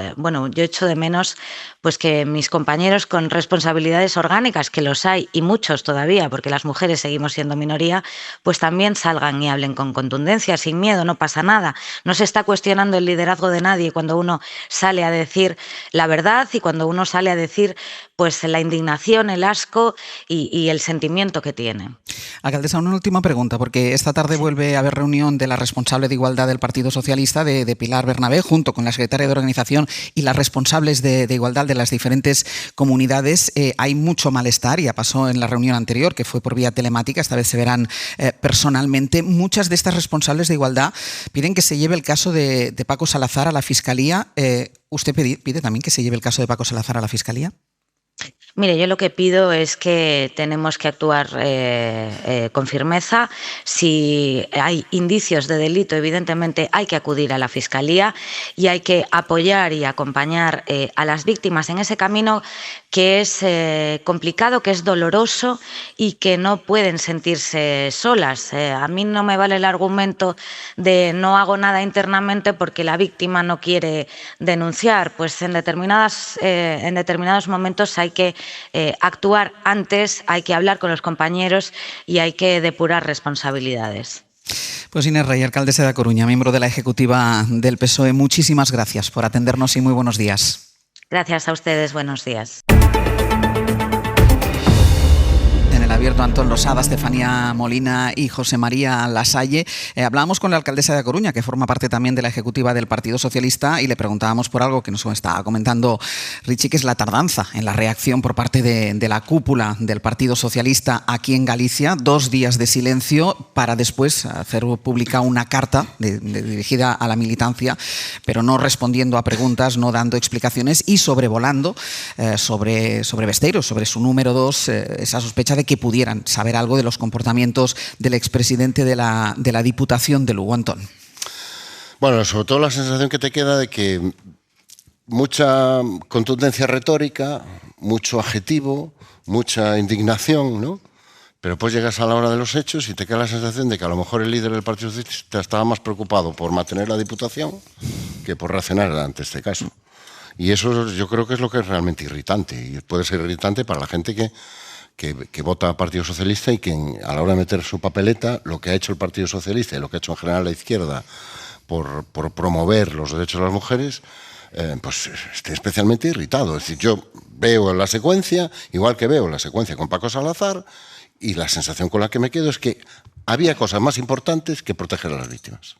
yo echo de menos pues que mis compañeros con responsabilidades orgánicas, que los hay y muchos todavía, porque las mujeres seguimos siendo minoría, pues también salgan y hablen con contundencia, sin miedo. No pasa nada, no se está cuestionando el liderazgo de nadie cuando uno sale a decir la verdad y cuando uno sale a decir pues la indignación, el asco y el sentimiento que tiene. Alcaldesa, una última pregunta, porque esta tarde vuelve a haber reunión de la responsable de Igualdad del Partido Socialista, de Pilar Bernabé, junto con la secretaria de Organización y las responsables de Igualdad de las diferentes comunidades. Hay mucho malestar, ya pasó en la reunión anterior, que fue por vía telemática, esta vez se verán personalmente. Muchas de estas responsables de Igualdad piden que se lleve el caso de Paco Salazar a la Fiscalía. ¿Usted pide también que se lleve el caso de Paco Salazar a la Fiscalía? Mire, yo lo que pido es que tenemos que actuar con firmeza. Si hay indicios de delito, evidentemente hay que acudir a la Fiscalía y hay que apoyar y acompañar a las víctimas en ese camino que es complicado, que es doloroso y que no pueden sentirse solas. A mí no me vale el argumento de no hago nada internamente porque la víctima no quiere denunciar. Pues en determinados momentos hay que actuar antes, hay que hablar con los compañeros y hay que depurar responsabilidades. Pues Inés Rey, alcaldesa de A Coruña, miembro de la ejecutiva del PSOE, muchísimas gracias por atendernos y muy buenos días. Gracias a ustedes, buenos días. Abierto Antón Losada, Estefanía Molina y José María Lasalle. Hablábamos con la alcaldesa de A Coruña, que forma parte también de la ejecutiva del Partido Socialista, y le preguntábamos por algo que nos estaba comentando Richie, que es la tardanza en la reacción por parte de la cúpula del Partido Socialista aquí en Galicia. 2 días de silencio para después hacer pública una carta dirigida a la militancia, pero no respondiendo a preguntas, no dando explicaciones y sobrevolando sobre Besteiro, sobre su número 2, esa sospecha de que pudieran saber algo de los comportamientos del expresidente de la Diputación de Lugo. Antón. Bueno, sobre todo la sensación que te queda de que mucha contundencia retórica, mucho adjetivo, mucha indignación, ¿no? Pero pues llegas a la hora de los hechos y te queda la sensación de que a lo mejor el líder del Partido Socialista estaba más preocupado por mantener la Diputación que por reaccionar ante este caso. Y eso yo creo que es lo que es realmente irritante, y puede ser irritante para la gente que vota al Partido Socialista y que a la hora de meter su papeleta, lo que ha hecho el Partido Socialista y lo que ha hecho en general la izquierda por promover los derechos de las mujeres, pues esté especialmente irritado. Es decir, yo veo la secuencia, igual que veo la secuencia con Paco Salazar, y la sensación con la que me quedo es que había cosas más importantes que proteger a las víctimas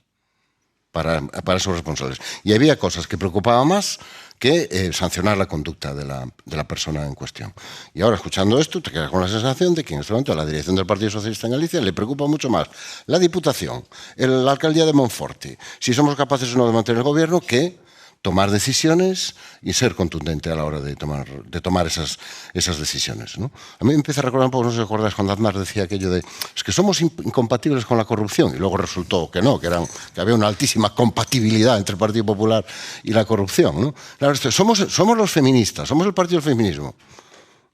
para esos responsables. Y había cosas que preocupaban más que sancionar la conducta de la persona en cuestión. Y ahora, escuchando esto, te quedas con la sensación de que en este momento a la dirección del Partido Socialista en Galicia le preocupa mucho más la Diputación, la alcaldía de Monforte, si somos capaces o no de mantener el gobierno, que tomar decisiones y ser contundente a la hora de tomar esas decisiones, ¿no? A mí me empieza a recordar un poco, no sé si recuerdas, cuando Aznar decía aquello de es que somos incompatibles con la corrupción, y luego resultó que no, que había una altísima compatibilidad entre el Partido Popular y la corrupción, ¿no? Claro, somos los feministas, somos el partido del feminismo.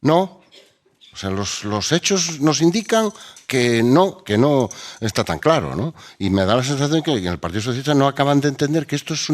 No. O sea, los hechos nos indican que no está tan claro, ¿no? Y me da la sensación que en el Partido Socialista no acaban de entender que esto es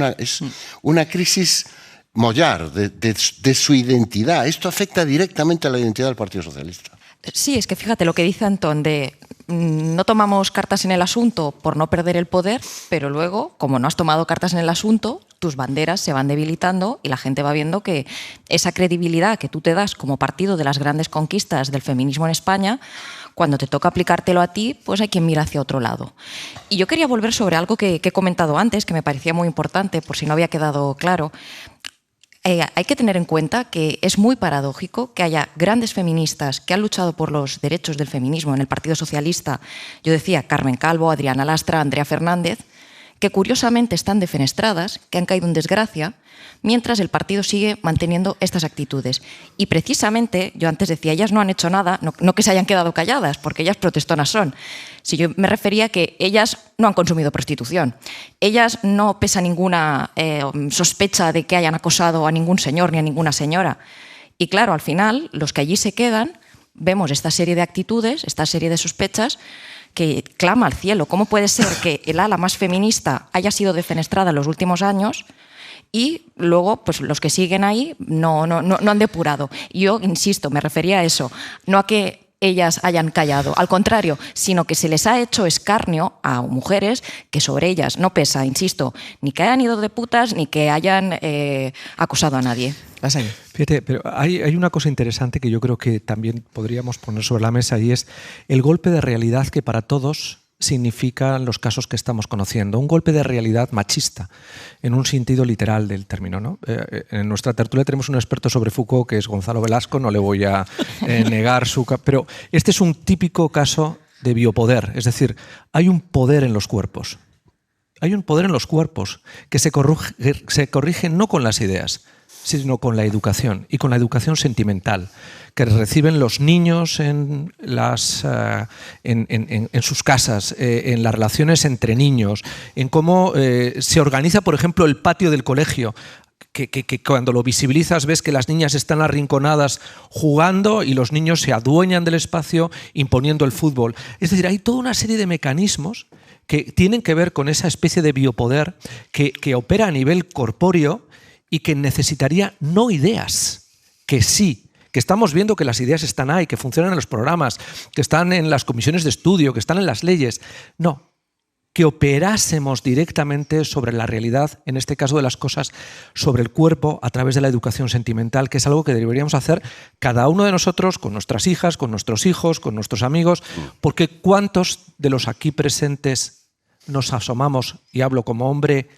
una crisis mollar de su identidad. Esto afecta directamente a la identidad del Partido Socialista. Sí, es que fíjate lo que dice Antón de no tomamos cartas en el asunto por no perder el poder, pero luego, como no has tomado cartas en el asunto, tus banderas se van debilitando y la gente va viendo que esa credibilidad que tú te das como partido de las grandes conquistas del feminismo en España, cuando te toca aplicártelo a ti, pues hay quien mira hacia otro lado. Y yo quería volver sobre algo que he comentado antes, que me parecía muy importante, por si no había quedado claro. Hay que tener en cuenta que es muy paradójico que haya grandes feministas que han luchado por los derechos del feminismo en el Partido Socialista. Yo decía Carmen Calvo, Adriana Lastra, Andrea Fernández, que curiosamente están defenestradas, que han caído en desgracia, mientras el partido sigue manteniendo estas actitudes. Y precisamente, yo antes decía, ellas no han hecho nada, no que se hayan quedado calladas, porque ellas protestonas son. Si yo me refería a que ellas no han consumido prostitución, ellas no pesa ninguna sospecha de que hayan acosado a ningún señor ni a ninguna señora. Y claro, al final, los que allí se quedan, vemos esta serie de actitudes, esta serie de sospechas, que clama al cielo. ¿Cómo puede ser que el ala más feminista haya sido defenestrada en los últimos años y luego pues, los que siguen ahí no han depurado? Yo, insisto, me refería a eso, no a que ellas hayan callado. Al contrario, sino que se les ha hecho escarnio a mujeres que sobre ellas no pesa, insisto, ni que hayan ido de putas ni que hayan acosado a nadie. Fíjate, pero hay una cosa interesante que yo creo que también podríamos poner sobre la mesa, y es el golpe de realidad que para todos significan los casos que estamos conociendo. Un golpe de realidad machista, en un sentido literal del término, ¿no? En nuestra tertulia tenemos un experto sobre Foucault, que es Gonzalo Velasco, no le voy a negar su... Pero este es un típico caso de biopoder, es decir, hay un poder en los cuerpos. Hay un poder en los cuerpos que se corrige no con las ideas, sino con la educación, y con la educación sentimental que reciben los niños en sus casas, en las relaciones entre niños, en cómo se organiza, por ejemplo, el patio del colegio. Que cuando lo visibilizas ves que las niñas están arrinconadas jugando y los niños se adueñan del espacio imponiendo el fútbol. Es decir, hay toda una serie de mecanismos que tienen que ver con esa especie de biopoder que opera a nivel corpóreo y que necesitaría no ideas, que sí, que estamos viendo que las ideas están ahí, que funcionan en los programas, que están en las comisiones de estudio, que están en las leyes. No, que operásemos directamente sobre la realidad, en este caso de las cosas, sobre el cuerpo a través de la educación sentimental, que es algo que deberíamos hacer cada uno de nosotros, con nuestras hijas, con nuestros hijos, con nuestros amigos, porque ¿cuántos de los aquí presentes nos asomamos, y hablo como hombre,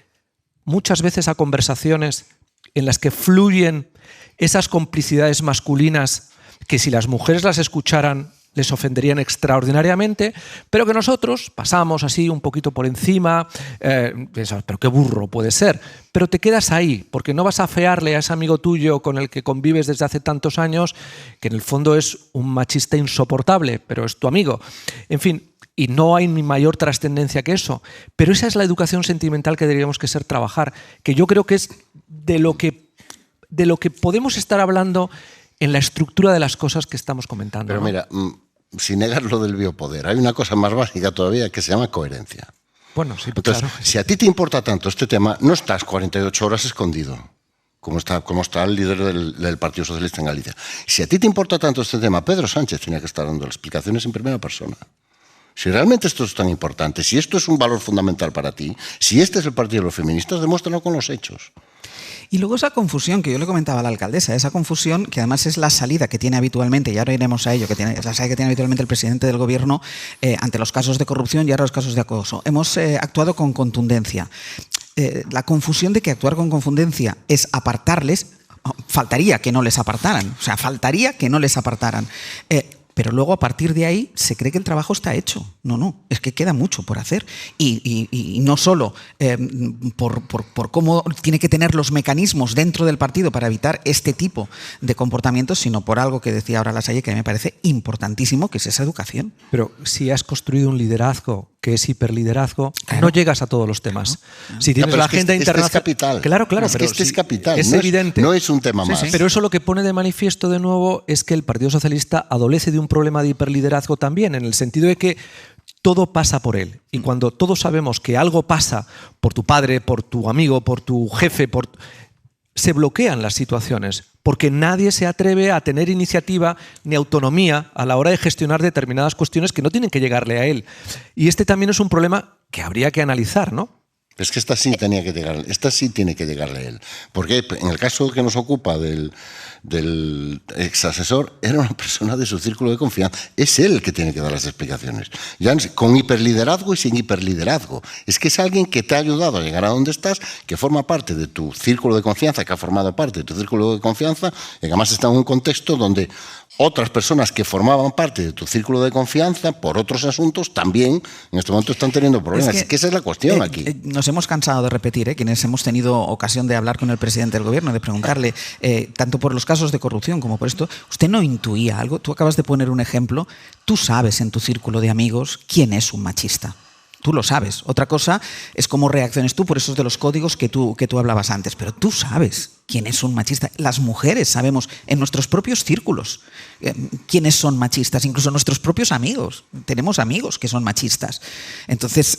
muchas veces a conversaciones en las que fluyen esas complicidades masculinas que si las mujeres las escucharan les ofenderían extraordinariamente, pero que nosotros pasamos así un poquito por encima, pensamos, pero qué burro puede ser, pero te quedas ahí, porque no vas a afearle a ese amigo tuyo con el que convives desde hace tantos años, que en el fondo es un machista insoportable, pero es tu amigo. En fin, y no hay ni mayor trascendencia que eso, pero esa es la educación sentimental que deberíamos que ser trabajar, que yo creo que es de lo que podemos estar hablando en la estructura de las cosas que estamos comentando. Pero ¿no? mira, sin negar lo del biopoder, hay una cosa más básica todavía que se llama coherencia. Bueno, sí, entonces, claro. Si a ti te importa tanto este tema, no estás 48 horas escondido, como está el líder del Partido Socialista en Galicia. Si a ti te importa tanto este tema, Pedro Sánchez tenía que estar dando explicaciones en primera persona. Si realmente esto es tan importante, si esto es un valor fundamental para ti, si este es el partido de los feministas, demuéstralo con los hechos. Y luego esa confusión que yo le comentaba a la alcaldesa, esa confusión que además es la salida que tiene habitualmente, y ahora iremos a ello, es la salida que tiene habitualmente el presidente del gobierno ante los casos de corrupción y ahora los casos de acoso. Hemos actuado con contundencia. La confusión de que actuar con contundencia es apartarles, faltaría que no les apartaran, o sea, faltaría que no les apartaran. Pero luego a partir de ahí se cree que el trabajo está hecho. No, es que queda mucho por hacer. Y no solo por cómo tiene que tener los mecanismos dentro del partido para evitar este tipo de comportamientos, sino por algo que decía ahora Lasalle que me parece importantísimo, que es esa educación. Pero si has construido un liderazgo que es hiperliderazgo, claro, no llegas a todos los temas. Claro. Si tienes la agenda internacional... Este es capital. Claro, es que este es capital. Es evidente. No es un tema más. Sí. Pero eso lo que pone de manifiesto de nuevo es que el Partido Socialista adolece de un problema de hiperliderazgo también, en el sentido de que todo pasa por él. Y cuando todos sabemos que algo pasa por tu padre, por tu amigo, por tu jefe, se bloquean las situaciones, porque nadie se atreve a tener iniciativa ni autonomía a la hora de gestionar determinadas cuestiones que no tienen que llegarle a él. Y este también es un problema que habría que analizar, ¿no? Es que esta sí tiene que llegarle a él. Porque en el caso que nos ocupa del exasesor, era una persona de su círculo de confianza. Es él el que tiene que dar las explicaciones. Ya con hiperliderazgo y sin hiperliderazgo. Es que es alguien que te ha ayudado a llegar a donde estás, que forma parte de tu círculo de confianza, que ha formado parte de tu círculo de confianza, y además está en un contexto donde otras personas que formaban parte de tu círculo de confianza por otros asuntos también en este momento están teniendo problemas. Es que esa es la cuestión aquí. Nos hemos cansado de repetir, quienes hemos tenido ocasión de hablar con el presidente del gobierno, de preguntarle, tanto por los casos de corrupción como por esto, ¿usted no intuía algo? Tú acabas de poner un ejemplo. Tú sabes en tu círculo de amigos quién es un machista. Tú lo sabes. Otra cosa es cómo reacciones tú por esos de los códigos que tú hablabas antes. Pero tú sabes quién es un machista. Las mujeres sabemos en nuestros propios círculos quiénes son machistas. Incluso nuestros propios amigos. Tenemos amigos que son machistas. Entonces,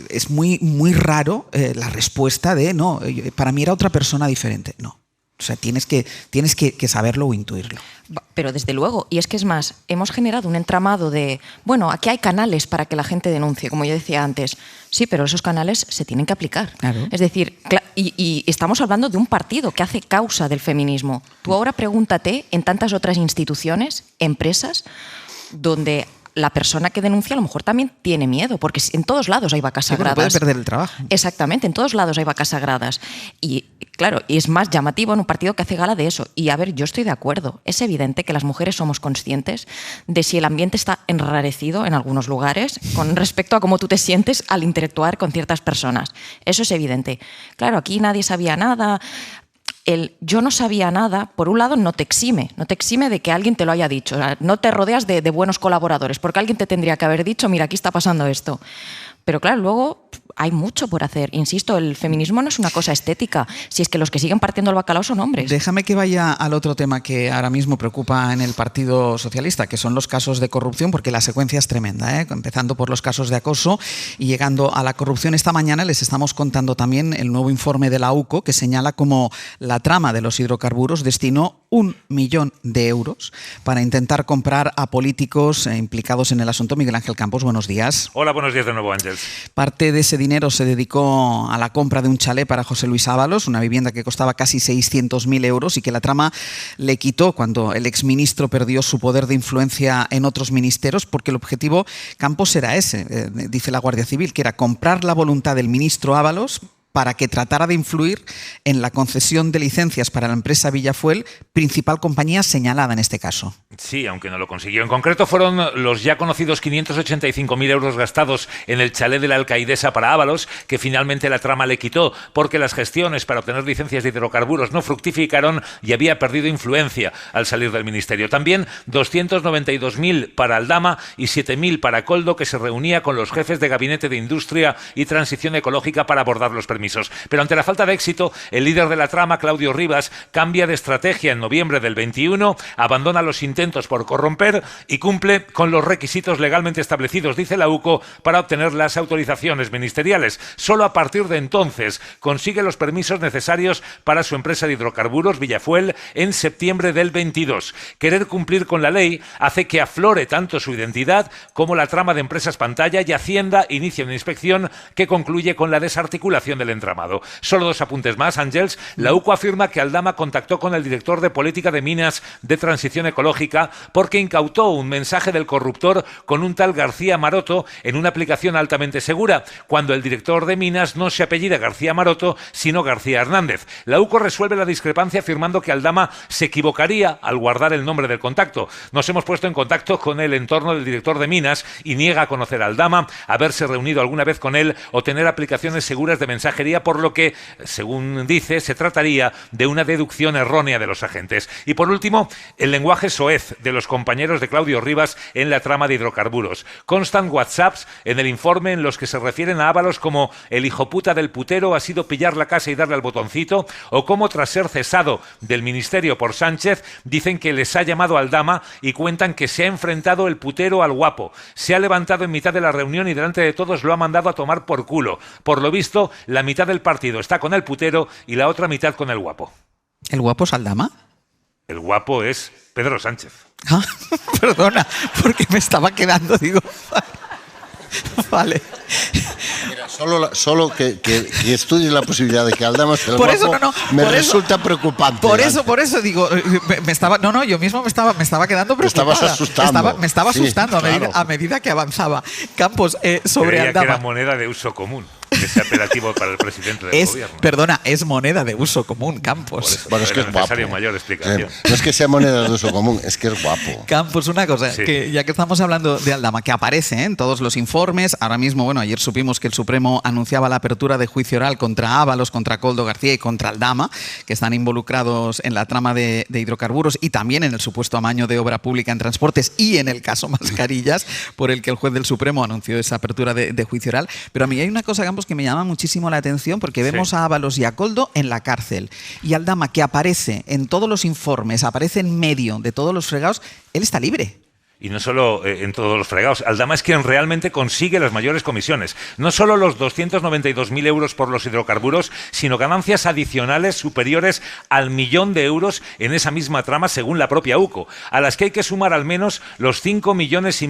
es muy, muy raro la respuesta de no, para mí era otra persona diferente. No. O sea, tienes que saberlo o intuirlo. Pero desde luego, y es que es más, hemos generado un entramado de, bueno, aquí hay canales para que la gente denuncie, como yo decía antes. Sí, pero esos canales se tienen que aplicar. Claro. Es decir, y estamos hablando de un partido que hace causa del feminismo. Tú ahora pregúntate en tantas otras instituciones, empresas, donde la persona que denuncia a lo mejor también tiene miedo, porque en todos lados hay vacas sagradas. Puede perder el trabajo. Exactamente, en todos lados hay vacas sagradas. Y claro, y es más llamativo en un partido que hace gala de eso. Y a ver, yo estoy de acuerdo. Es evidente que las mujeres somos conscientes de si el ambiente está enrarecido en algunos lugares con respecto a cómo tú te sientes al interactuar con ciertas personas. Eso es evidente. Claro, aquí nadie sabía nada. El yo no sabía nada, por un lado, no te exime de que alguien te lo haya dicho. O sea, no te rodeas de buenos colaboradores, porque alguien te tendría que haber dicho, mira, aquí está pasando esto. Pero claro, luego hay mucho por hacer. Insisto, el feminismo no es una cosa estética. Si es que los que siguen partiendo el bacalao son hombres. Déjame que vaya al otro tema que ahora mismo preocupa en el Partido Socialista, que son los casos de corrupción, porque la secuencia es tremenda, ¿eh? Empezando por los casos de acoso y llegando a la corrupción. Esta mañana les estamos contando también el nuevo informe de la UCO, que señala cómo la trama de los hidrocarburos destinó 1 millón de euros para intentar comprar a políticos implicados en el asunto. Miguel Ángel Campos, buenos días. Hola, buenos días de nuevo, Ángel. Parte de ese dinero se dedicó a la compra de un chalet para José Luis Ábalos, una vivienda que costaba casi 600.000 euros y que la trama le quitó cuando el exministro perdió su poder de influencia en otros ministerios, porque el objetivo, Campos, era ese, dice la Guardia Civil, que era comprar la voluntad del ministro Ábalos para que tratara de influir en la concesión de licencias para la empresa Villafuel, principal compañía señalada en este caso. Sí, aunque no lo consiguió. En concreto fueron los ya conocidos 585.000 euros gastados en el chalet de la alcaidesa para Ábalos, que finalmente la trama le quitó, porque las gestiones para obtener licencias de hidrocarburos no fructificaron y había perdido influencia al salir del ministerio. También 292.000 para Aldama y 7.000 para Coldo, que se reunía con los jefes de Gabinete de Industria y Transición Ecológica para abordar los permisos. Pero ante la falta de éxito, el líder de la trama, Claudio Rivas, cambia de estrategia en noviembre del 21, abandona los intentos por corromper y cumple con los requisitos legalmente establecidos, dice la UCO, para obtener las autorizaciones ministeriales. Solo a partir de entonces consigue los permisos necesarios para su empresa de hidrocarburos, Villafuel, en septiembre del 22. Querer cumplir con la ley hace que aflore tanto su identidad como la trama de Empresas Pantalla, y Hacienda inicia una inspección que concluye con la desarticulación del entramado. Solo 2 apuntes más, Ángels. La UCO afirma que Aldama contactó con el director de Política de Minas de Transición Ecológica porque incautó un mensaje del corruptor con un tal García Maroto en una aplicación altamente segura, cuando el director de Minas no se apellida García Maroto, sino García Hernández. La UCO resuelve la discrepancia afirmando que Aldama se equivocaría al guardar el nombre del contacto. Nos hemos puesto en contacto con el entorno del director de Minas y niega conocer a Aldama, haberse reunido alguna vez con él o tener aplicaciones seguras de mensajería, por lo que, según dice, se trataría de una deducción errónea de los agentes. Y por último, el lenguaje soez de los compañeros de Claudio Rivas en la trama de hidrocarburos. Constan WhatsApps en el informe en los que se refieren a Ábalos como el hijo puta del putero ha sido pillar la casa y darle al botoncito, o como tras ser cesado del ministerio por Sánchez, dicen que les ha llamado Aldama y cuentan que se ha enfrentado el putero al guapo. Se ha levantado en mitad de la reunión y delante de todos lo ha mandado a tomar por culo. Por lo visto, la mitad del partido está con el putero y la otra mitad con el guapo. ¿El guapo es Aldama? El guapo es Pedro Sánchez. Ah, perdona, porque me estaba quedando, digo... Vale. Mira, solo que estudies la posibilidad de que Aldama sea el guapo, me resulta preocupante. Por eso digo, yo mismo me estaba quedando preocupada. Te estabas asustando. Me estaba asustando a medida que avanzaba. Campos, sobre Creía Aldama. que era moneda de uso común. Ese apelativo para el presidente del gobierno. Perdona, es moneda de uso común, Campos. Bueno, es que es guapo. Mayor explicación. No es que sea moneda de uso común, es que es guapo. Campos, una cosa, sí, que ya que estamos hablando de Aldama, que aparece en todos los informes, ahora mismo, bueno, ayer supimos que el Supremo anunciaba la apertura de juicio oral contra Ábalos, contra Coldo García y contra Aldama, que están involucrados en la trama de hidrocarburos y también en el supuesto amaño de obra pública en transportes y en el caso Mascarillas, por el que el juez del Supremo anunció esa apertura de juicio oral. Pero a mí hay una cosa, Campos, que me llama muchísimo la atención, porque vemos a Ábalos y a Coldo en la cárcel, y Aldama, que aparece en todos los informes, aparece en medio de todos los fregados, él está libre. Y no solo en todos los fregados. Aldama es quien realmente consigue las mayores comisiones. No solo los 292.000 euros por los hidrocarburos, sino ganancias adicionales superiores al 1.000.000 de euros en esa misma trama, según la propia UCO, a las que hay que sumar al menos los 5,5 millones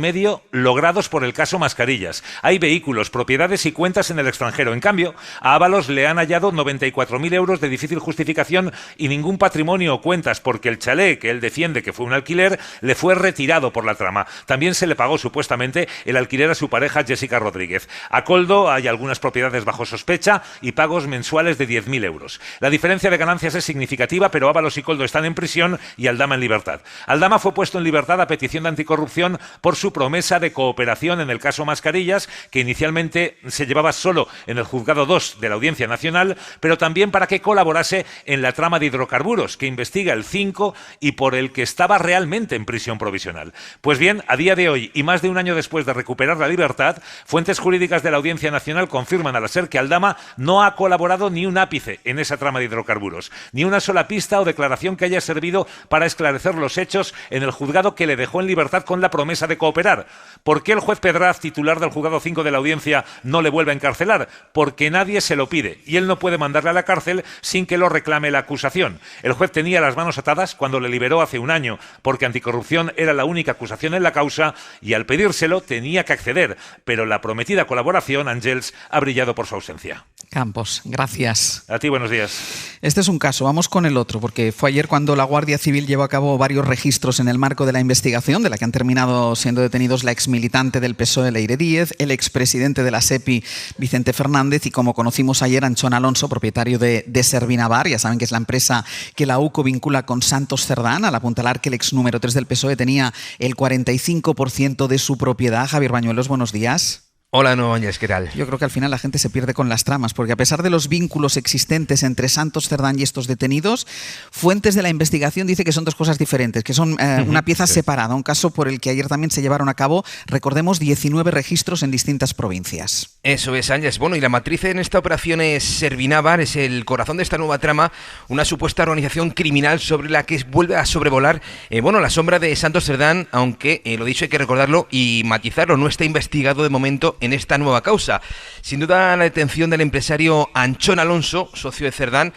logrados por el caso Mascarillas. Hay vehículos, propiedades y cuentas en el extranjero. En cambio, a Ábalos le han hallado 94.000 euros de difícil justificación y ningún patrimonio o cuentas, porque el chalet que él defiende que fue un alquiler le fue retirado por la trama. También se le pagó supuestamente el alquiler a su pareja Jessica Rodríguez. A Koldo hay algunas propiedades bajo sospecha y pagos mensuales de 10.000 euros. La diferencia de ganancias es significativa, pero Ábalos y Koldo están en prisión y Aldama en libertad. Aldama fue puesto en libertad a petición de Anticorrupción por su promesa de cooperación en el caso Mascarillas, que inicialmente se llevaba solo en el Juzgado 2 de la Audiencia Nacional, pero también para que colaborase en la trama de hidrocarburos, que investiga el 5 y por el que estaba realmente en prisión provisional. Pues bien, a día de hoy, y más de un año después de recuperar la libertad, fuentes jurídicas de la Audiencia Nacional confirman a la SER que Aldama no ha colaborado ni un ápice en esa trama de hidrocarburos, ni una sola pista o declaración que haya servido para esclarecer los hechos en el juzgado que le dejó en libertad con la promesa de cooperar. ¿Por qué el juez Pedraz, titular del Juzgado 5 de la Audiencia, no le vuelve a encarcelar? Porque nadie se lo pide, y él no puede mandarle a la cárcel sin que lo reclame la acusación. El juez tenía las manos atadas cuando le liberó hace un año, porque Anticorrupción era la única acusación en la causa y al pedírselo tenía que acceder, pero la prometida colaboración, Ángels, ha brillado por su ausencia. Campos, gracias. A ti, buenos días. Este es un caso, vamos con el otro, porque fue ayer cuando la Guardia Civil llevó a cabo varios registros en el marco de la investigación, de la que han terminado siendo detenidos la exmilitante del PSOE, Leire Díez, el expresidente de la SEPI, Vicente Fernández, y como conocimos ayer, Anchón Alonso, propietario de Servinavar. Ya saben que es la empresa que la UCO vincula con Santos Cerdán, al apuntalar que el ex número 3 del PSOE tenía el 45% de su propiedad. Javier Bañuelos, buenos días. Hola, no, Ángels, ¿qué tal? Yo creo que al final la gente se pierde con las tramas, porque a pesar de los vínculos existentes entre Santos Cerdán y estos detenidos, fuentes de la investigación dicen que son dos cosas diferentes, que son una pieza separada, un caso por el que ayer también se llevaron a cabo, recordemos, 19 registros en distintas provincias. Eso es, Ángels. Bueno, y la matriz en esta operación es Servinavar, es el corazón de esta nueva trama, una supuesta organización criminal sobre la que vuelve a sobrevolar, la sombra de Santos Cerdán, aunque, lo dicho, hay que recordarlo y matizarlo, no está investigado de momento en esta nueva causa. Sin duda, la detención del empresario Anchón Alonso, socio de Cerdán,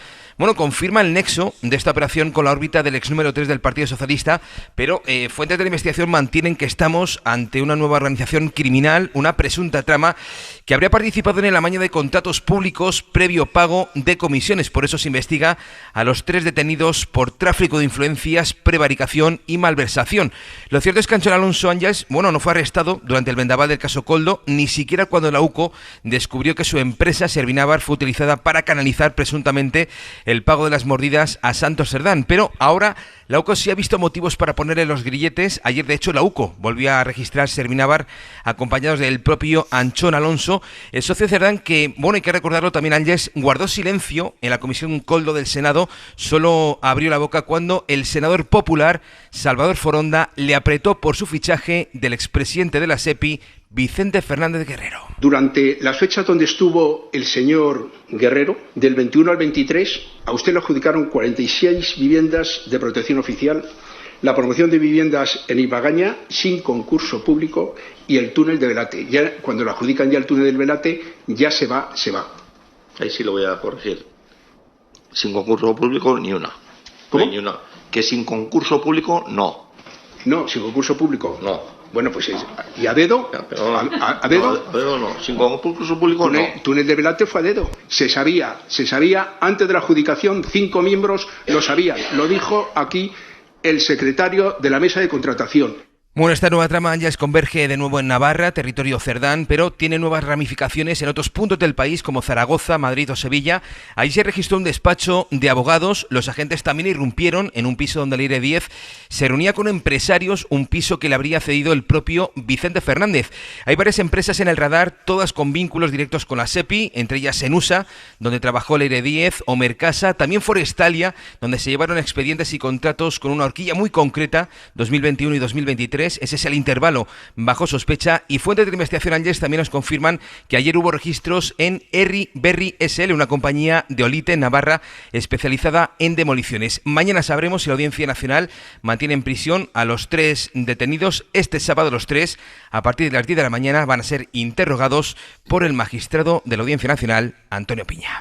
confirma el nexo de esta operación con la órbita del ex número 3 del Partido Socialista, pero fuentes de la investigación mantienen que estamos ante una nueva organización criminal, una presunta trama que habría participado en el amaño de contratos públicos previo pago de comisiones. Por eso se investiga a los 3 detenidos por tráfico de influencias, prevaricación y malversación. Lo cierto es que Anchón Alonso, Ángels, no fue arrestado durante el vendaval del caso Koldo, ni siquiera cuando la UCO descubrió que su empresa Servinavar fue utilizada para canalizar presuntamente el pago de las mordidas a Santos Cerdán, pero ahora la UCO sí ha visto motivos para ponerle los grilletes. Ayer, de hecho, la UCO volvió a registrar Servinavar acompañados del propio Anchón Alonso, el socio de Cerdán que, hay que recordarlo también, Ángels, guardó silencio en la comisión Koldo del Senado, solo abrió la boca cuando el senador popular Salvador Foronda le apretó por su fichaje del expresidente de la SEPI, Vicente Fernández Guerrero. Durante las fechas donde estuvo el señor Guerrero, del 21 al 23, a usted le adjudicaron 46 viviendas de protección oficial, la promoción de viviendas en Ibagaña sin concurso público y el túnel de Velate. Ya cuando le adjudican ya el túnel del Velate, ya se va. Ahí sí lo voy a corregir. Sin concurso público ni una. ¿Cómo? Ni una. Que sin concurso público no. No, sin concurso público. No. Bueno, pues ¿y a dedo? ¿A dedo? No, a dedo no. Sin concurso público no. Túnel de Velate fue a dedo. Se sabía antes de la adjudicación, 5 miembros lo sabían. Lo dijo aquí el secretario de la mesa de contratación. Esta nueva trama ya converge de nuevo en Navarra, territorio cerdán, pero tiene nuevas ramificaciones en otros puntos del país como Zaragoza, Madrid o Sevilla. Ahí se registró un despacho de abogados. Los agentes también irrumpieron en un piso donde Leire Díez se reunía con empresarios, un piso que le habría cedido el propio Vicente Fernández. Hay varias empresas en el radar, todas con vínculos directos con la SEPI, entre ellas Senusa, donde trabajó Leire Díez, o Mercasa, también Forestalia, donde se llevaron expedientes y contratos con una horquilla muy concreta, 2021 y 2023, mes. Ese es el intervalo bajo sospecha. Y fuentes de investigación Angels también nos confirman que ayer hubo registros en Herri Berri SL, una compañía de Olite en Navarra especializada en demoliciones. Mañana sabremos si la Audiencia Nacional mantiene en prisión a los 3 detenidos. Este sábado los 3, a partir de las 10 de la mañana, van a ser interrogados por el magistrado de la Audiencia Nacional, Antonio Piña.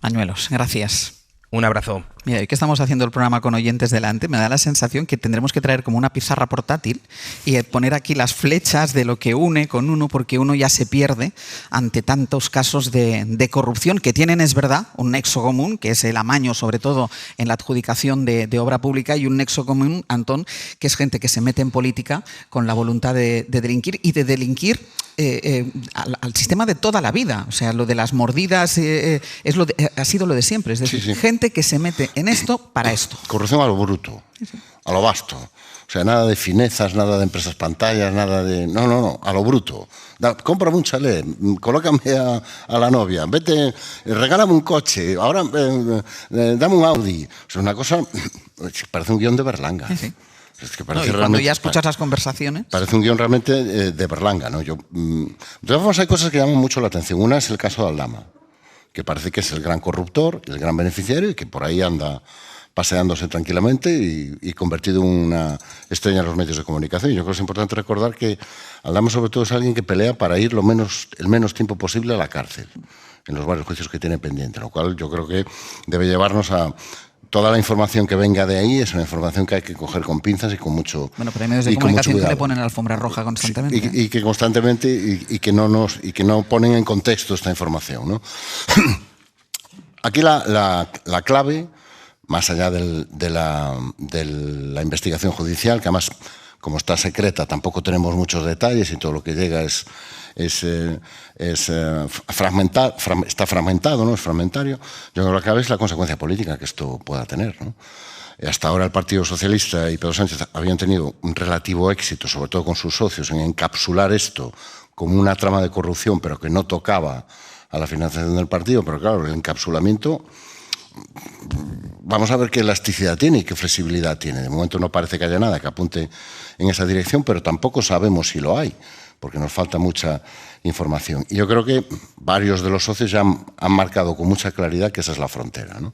Mañuelos, gracias. Un abrazo. Mira, hoy que estamos haciendo el programa con oyentes delante, me da la sensación que tendremos que traer como una pizarra portátil y poner aquí las flechas de lo que une con uno, porque uno ya se pierde ante tantos casos de corrupción que tienen, es verdad, un nexo común, que es el amaño, sobre todo en la adjudicación de obra pública, y un nexo común, Antón, que es gente que se mete en política con la voluntad de delinquir y de delinquir al sistema de toda la vida. O sea, lo de las mordidas ha sido lo de siempre. Es decir, gente que se mete en esto para esto. Corrupción a lo bruto, a lo vasto. O sea, nada de finezas, nada de empresas pantallas, nada de... No, a lo bruto. Cómprame un chalet, colócame a la novia, vete, regálame un coche, ahora dame un Audi. O sea, una cosa... Parece un guión de Berlanga. Sí. Es que parece cuando ya escuchas las conversaciones... Parece un guión realmente de Berlanga, ¿no? De todas formas, hay cosas que llaman mucho la atención. Una es el caso de Aldama, que parece que es el gran corruptor, el gran beneficiario, y que por ahí anda paseándose tranquilamente y convertido en una estrella en los medios de comunicación. Yo creo que es importante recordar que Aldama sobre todo es alguien que pelea para ir el menos tiempo posible a la cárcel, en los varios juicios que tiene pendiente, lo cual yo creo que debe llevarnos a... Toda la información que venga de ahí es una información que hay que coger con pinzas y con mucho cuidado. Bueno, pero hay medios de comunicación que le ponen la alfombra roja constantemente. Sí, y que constantemente y que no ponen en contexto esta información, ¿no? Aquí la clave, más allá de la investigación judicial, que además, como está secreta, tampoco tenemos muchos detalles y todo lo que llega está fragmentado, ¿no? Es fragmentario. Yo creo que la clave es la consecuencia política que esto pueda tener, ¿no? Hasta ahora el Partido Socialista y Pedro Sánchez habían tenido un relativo éxito, sobre todo con sus socios, en encapsular esto como una trama de corrupción, pero que no tocaba a la financiación del partido. Pero claro, el encapsulamiento, vamos a ver qué elasticidad tiene y qué flexibilidad tiene. De momento no parece que haya nada que apunte en esa dirección, pero tampoco sabemos si lo hay, porque nos falta mucha información. Y yo creo que varios de los socios ya han marcado con mucha claridad que esa es la frontera, ¿no?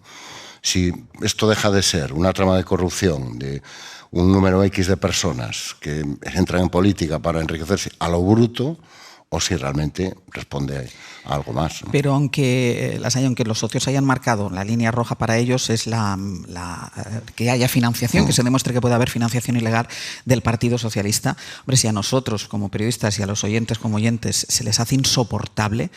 Si esto deja de ser una trama de corrupción de un número X de personas que entran en política para enriquecerse a lo bruto, o si realmente responde a algo más, ¿no? Pero aunque los socios hayan marcado la línea roja para ellos es que haya financiación, que se demuestre que puede haber financiación ilegal del Partido Socialista. Hombre, si a nosotros como periodistas y a los oyentes como oyentes se les hace insoportable,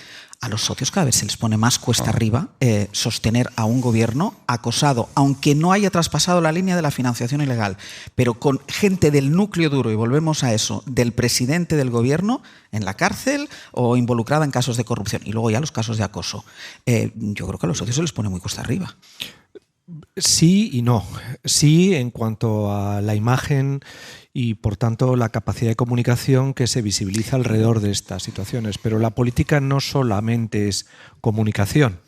a los socios cada vez se les pone más cuesta arriba sostener a un gobierno acosado, aunque no haya traspasado la línea de la financiación ilegal, pero con gente del núcleo duro, y volvemos a eso, del presidente del gobierno en la cárcel o involucrada en casos de corrupción. Y luego ya los casos de acoso. Yo creo que a los socios se les pone muy cuesta arriba. Sí y no. Sí en cuanto a la imagen y, por tanto, la capacidad de comunicación que se visibiliza alrededor de estas situaciones. Pero la política no solamente es comunicación.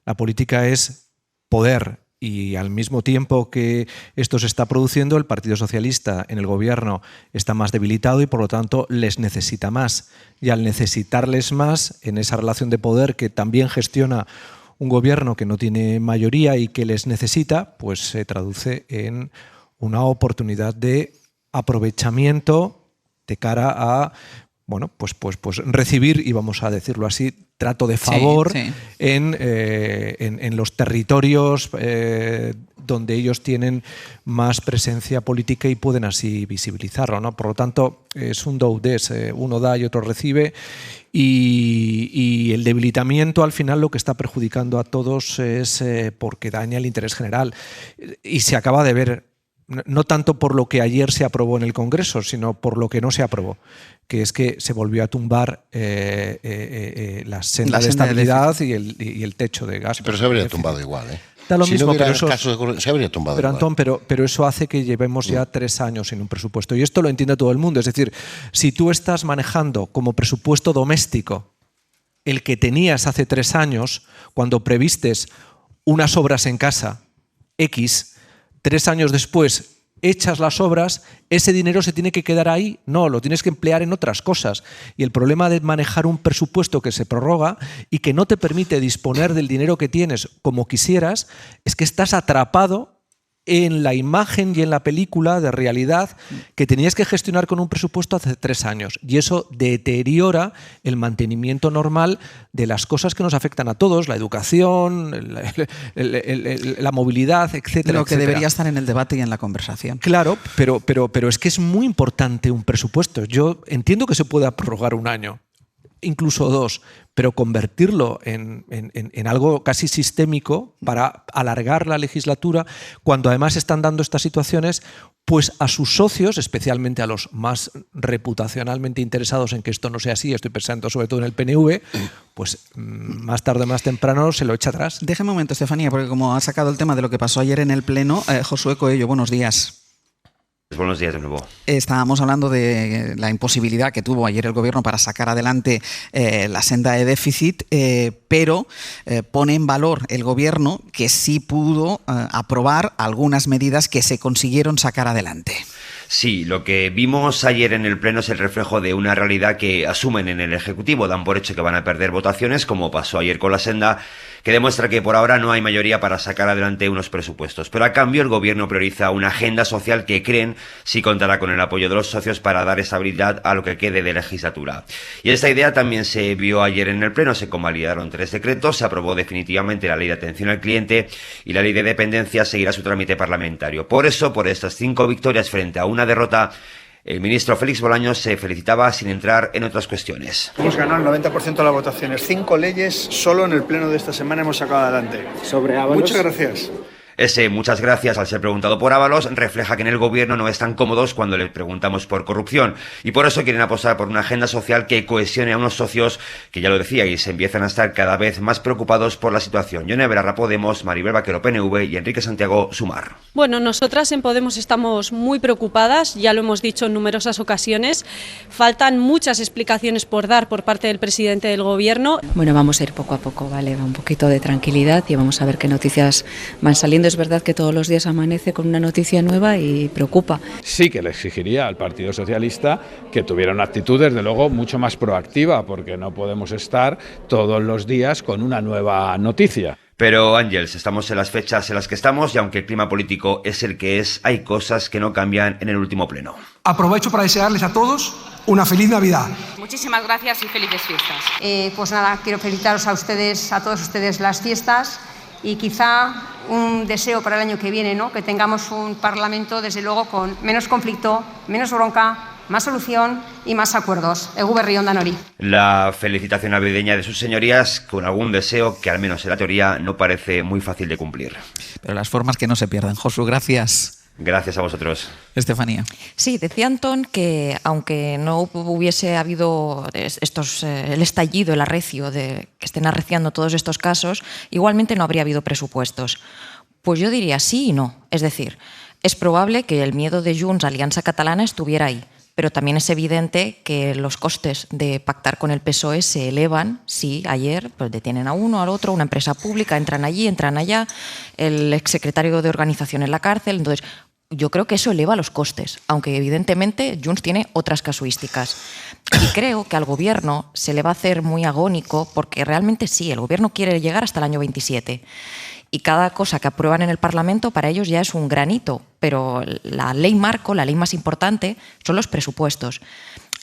La política es poder. Y al mismo tiempo que esto se está produciendo, el Partido Socialista en el gobierno está más debilitado y por lo tanto les necesita más. Y al necesitarles más en esa relación de poder que también gestiona un gobierno que no tiene mayoría y que les necesita, pues se traduce en una oportunidad de aprovechamiento de cara a pues recibir, y vamos a decirlo así, trato de favor en los territorios donde ellos tienen más presencia política y pueden así visibilizarlo, ¿no? Por lo tanto, es un do-des, uno da y otro recibe, y el debilitamiento al final lo que está perjudicando a todos es porque daña el interés general. Y se acaba de ver, no tanto por lo que ayer se aprobó en el Congreso, sino por lo que no se aprobó, que es que se volvió a tumbar la senda de estabilidad y el techo de gas. Pero se habría tumbado igual, ¿eh? Da lo si mismo, no pero eso, se habría tumbado pero, igual. Antón, pero eso hace que llevemos ya 3 años sin un presupuesto. Y esto lo entiende todo el mundo. Es decir, si tú estás manejando como presupuesto doméstico el que tenías hace 3 años, cuando previstes unas obras en casa X, 3 años después hechas las obras, ese dinero se tiene que quedar ahí. No, lo tienes que emplear en otras cosas. Y el problema de manejar un presupuesto que se prorroga y que no te permite disponer del dinero que tienes como quisieras, es que estás atrapado en la imagen y en la película de realidad que tenías que gestionar con un presupuesto hace 3 años. Y eso deteriora el mantenimiento normal de las cosas que nos afectan a todos, la educación, la movilidad, etcétera. Lo que etcétera. debería estar en el debate y en la conversación. Claro, pero es que es muy importante un presupuesto. Yo entiendo que se pueda prorrogar 1 año, incluso 2, pero convertirlo en algo casi sistémico para alargar la legislatura, cuando además están dando estas situaciones, pues a sus socios, especialmente a los más reputacionalmente interesados en que esto no sea así, estoy pensando sobre todo en el PNV, pues más tarde o más temprano se lo echa atrás. Déjame un momento, Estefanía, porque como ha sacado el tema de lo que pasó ayer en el Pleno, Josué Coello, buenos días. Buenos días de nuevo. Estábamos hablando de la imposibilidad que tuvo ayer el Gobierno para sacar adelante la senda de déficit, pero pone en valor el Gobierno que sí pudo aprobar algunas medidas que se consiguieron sacar adelante. Sí, lo que vimos ayer en el Pleno es el reflejo de una realidad que asumen en el Ejecutivo. Dan por hecho que van a perder votaciones, como pasó ayer con la senda, que demuestra que por ahora no hay mayoría para sacar adelante unos presupuestos. Pero a cambio el Gobierno prioriza una agenda social que creen sí contará con el apoyo de los socios para dar estabilidad a lo que quede de legislatura. Y esta idea también se vio ayer en el Pleno. Se convalidaron 3 decretos, se aprobó definitivamente la Ley de Atención al Cliente y la Ley de Dependencia seguirá su trámite parlamentario. Por eso, por estas 5 victorias frente a una derrota, el ministro Félix Bolaños se felicitaba sin entrar en otras cuestiones. Hemos ganado el 90% de las votaciones. 5 leyes solo en el Pleno de esta semana hemos sacado adelante. Sobre Ábalos. Muchas gracias. Ese muchas gracias, al ser preguntado por Ábalos, refleja que en el Gobierno no están cómodos cuando les preguntamos por corrupción, y por eso quieren apostar por una agenda social que cohesione a unos socios que, ya lo decía, y se empiezan a estar cada vez más preocupados por la situación. Yone Belarra, Podemos, Maribel Vaquero, PNV, y Enrique Santiago, Sumar. Bueno, nosotras en Podemos estamos muy preocupadas, ya lo hemos dicho en numerosas ocasiones. Faltan muchas explicaciones por dar por parte del presidente del Gobierno. Bueno, vamos a ir poco a poco, ¿vale? Un poquito de tranquilidad y vamos a ver qué noticias van saliendo. Es verdad que todos los días amanece con una noticia nueva y preocupa. Sí que le exigiría al Partido Socialista que tuviera una actitud, desde luego, mucho más proactiva, porque no podemos estar todos los días con una nueva noticia. Pero, Ángels, estamos en las fechas en las que estamos y aunque el clima político es el que es, hay cosas que no cambian en el último pleno. Aprovecho para desearles a todos una feliz Navidad. Muchísimas gracias y felices fiestas. Pues nada, quiero felicitaros a ustedes, a todos ustedes las fiestas. Y quizá un deseo para el año que viene, ¿no? Que tengamos un Parlamento, desde luego, con menos conflicto, menos bronca, más solución y más acuerdos. Egu berri on danori. La felicitación navideña de sus señorías con algún deseo que, al menos en la teoría, no parece muy fácil de cumplir. Pero las formas que no se pierdan. Josu, gracias. Gracias a vosotros. Estefanía. Sí, decía Antón que aunque no hubiese habido el estallido, el arrecio, de que estén arreciando todos estos casos, igualmente no habría habido presupuestos. Pues yo diría sí y no. Es decir, es probable que el miedo de Junts, Alianza Catalana, estuviera ahí. Pero también es evidente que los costes de pactar con el PSOE se elevan si ayer pues, detienen a uno, al otro, una empresa pública, entran allí, entran allá, el exsecretario de organización en la cárcel. Entonces, yo creo que eso eleva los costes, aunque evidentemente Junts tiene otras casuísticas. Y creo que al Gobierno se le va a hacer muy agónico, porque realmente sí, el Gobierno quiere llegar hasta el año 27. Y cada cosa que aprueban en el Parlamento para ellos ya es un granito, pero la ley marco, la ley más importante, son los presupuestos.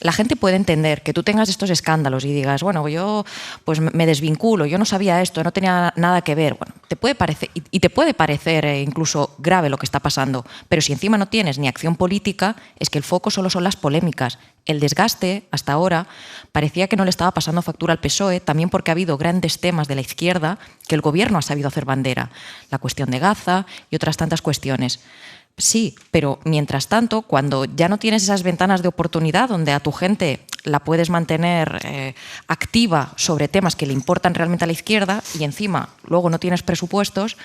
La gente puede entender que tú tengas estos escándalos y digas, bueno, yo pues me desvinculo, yo no sabía esto, no tenía nada que ver. Bueno, te puede parecer, y te puede parecer incluso grave lo que está pasando, pero si encima no tienes ni acción política, es que el foco solo son las polémicas. El desgaste, hasta ahora, parecía que no le estaba pasando factura al PSOE, también porque ha habido grandes temas de la izquierda que el Gobierno ha sabido hacer bandera. La cuestión de Gaza y otras tantas cuestiones. Sí, pero mientras tanto, cuando ya no tienes esas ventanas de oportunidad donde a tu gente la puedes mantener activa sobre temas que le importan realmente a la izquierda y encima luego no tienes presupuestos,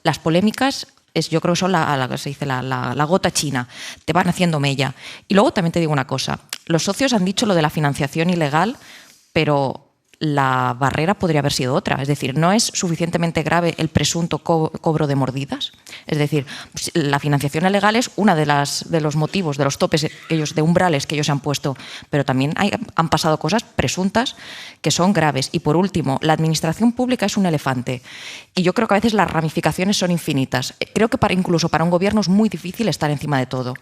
las polémicas yo creo que son la gota china, te van haciendo mella. Y luego también te digo una cosa, los socios han dicho lo de la financiación ilegal, pero la barrera podría haber sido otra. Es decir, no es suficientemente grave el presunto cobro de mordidas. Es decir, la financiación ilegal es una de los motivos, de los topes de umbrales que ellos se han puesto, pero también han pasado cosas presuntas que son graves. Y por último, la administración pública es un elefante y yo creo que a veces las ramificaciones son infinitas. Creo que incluso para un gobierno es muy difícil estar encima de todo.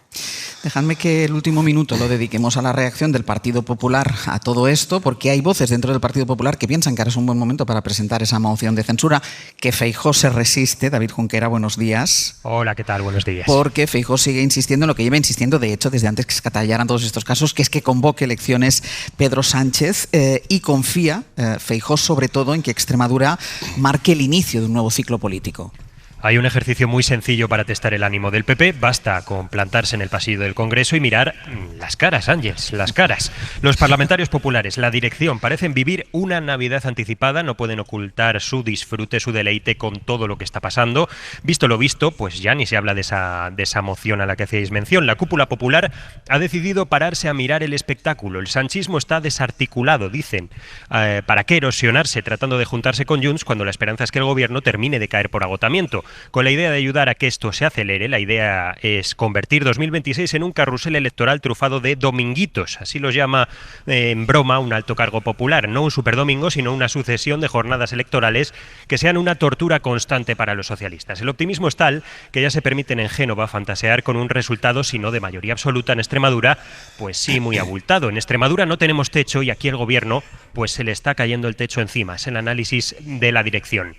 Dejadme que el último minuto lo dediquemos a la reacción del Partido Popular a todo esto, porque hay voces dentro del Partido Popular que piensan que ahora es un buen momento para presentar esa moción de censura, que Feijóo se resiste. David Junquera, buenos días. Hola, ¿qué tal? Buenos días. Porque Feijóo sigue insistiendo en lo que lleva insistiendo, de hecho, desde antes que se escatallaran todos estos casos, que es que convoque elecciones Pedro Sánchez y confía, Feijóo, sobre todo en que Extremadura marque el inicio de un nuevo ciclo político. Hay un ejercicio muy sencillo para testar el ánimo del PP. Basta con plantarse en el pasillo del Congreso y mirar las caras, Ángels, las caras. Los parlamentarios populares, la dirección, parecen vivir una Navidad anticipada. No pueden ocultar su disfrute, su deleite con todo lo que está pasando. Visto lo visto, pues ya ni se habla de esa moción a la que hacéis mención. La cúpula popular ha decidido pararse a mirar el espectáculo. El sanchismo está desarticulado, dicen. ¿Para qué erosionarse tratando de juntarse con Junts cuando la esperanza es que el gobierno termine de caer por agotamiento? Con la idea de ayudar a que esto se acelere, la idea es convertir 2026 en un carrusel electoral trufado de dominguitos. Así los llama en broma un alto cargo popular. No un superdomingo, sino una sucesión de jornadas electorales que sean una tortura constante para los socialistas. El optimismo es tal que ya se permiten en Génova fantasear con un resultado, si no de mayoría absoluta en Extremadura, pues sí, muy abultado. En Extremadura no tenemos techo y aquí el gobierno pues se le está cayendo el techo encima. Es el análisis de la dirección.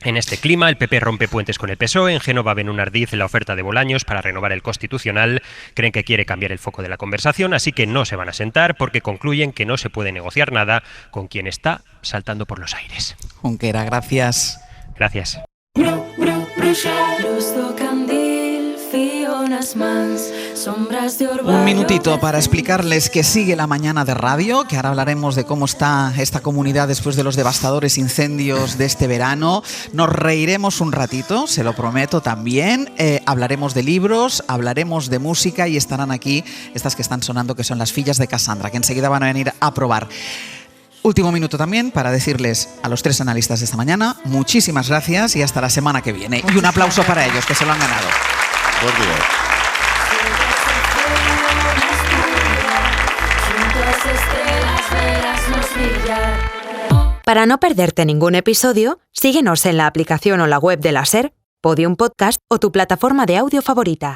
En este clima, el PP rompe puentes con el PSOE. En Génova ven un ardiz en la oferta de Bolaños para renovar el Constitucional. Creen que quiere cambiar el foco de la conversación, así que no se van a sentar porque concluyen que no se puede negociar nada con quien está saltando por los aires. Junquera, gracias. Gracias. Un minutito para explicarles que sigue la mañana de radio, que ahora hablaremos de cómo está esta comunidad después de los devastadores incendios de este verano. Nos reiremos un ratito, se lo prometo también. Hablaremos de libros, hablaremos de música y estarán aquí estas que están sonando, que son las fillas de Cassandra, que enseguida van a venir a probar. Último minuto también para decirles a los tres analistas de esta mañana muchísimas gracias y hasta la semana que viene. Y un aplauso para ellos, que se lo han ganado. Por Dios. Para no perderte ningún episodio, síguenos en la aplicación o la web de la SER, Podium Podcast o tu plataforma de audio favorita.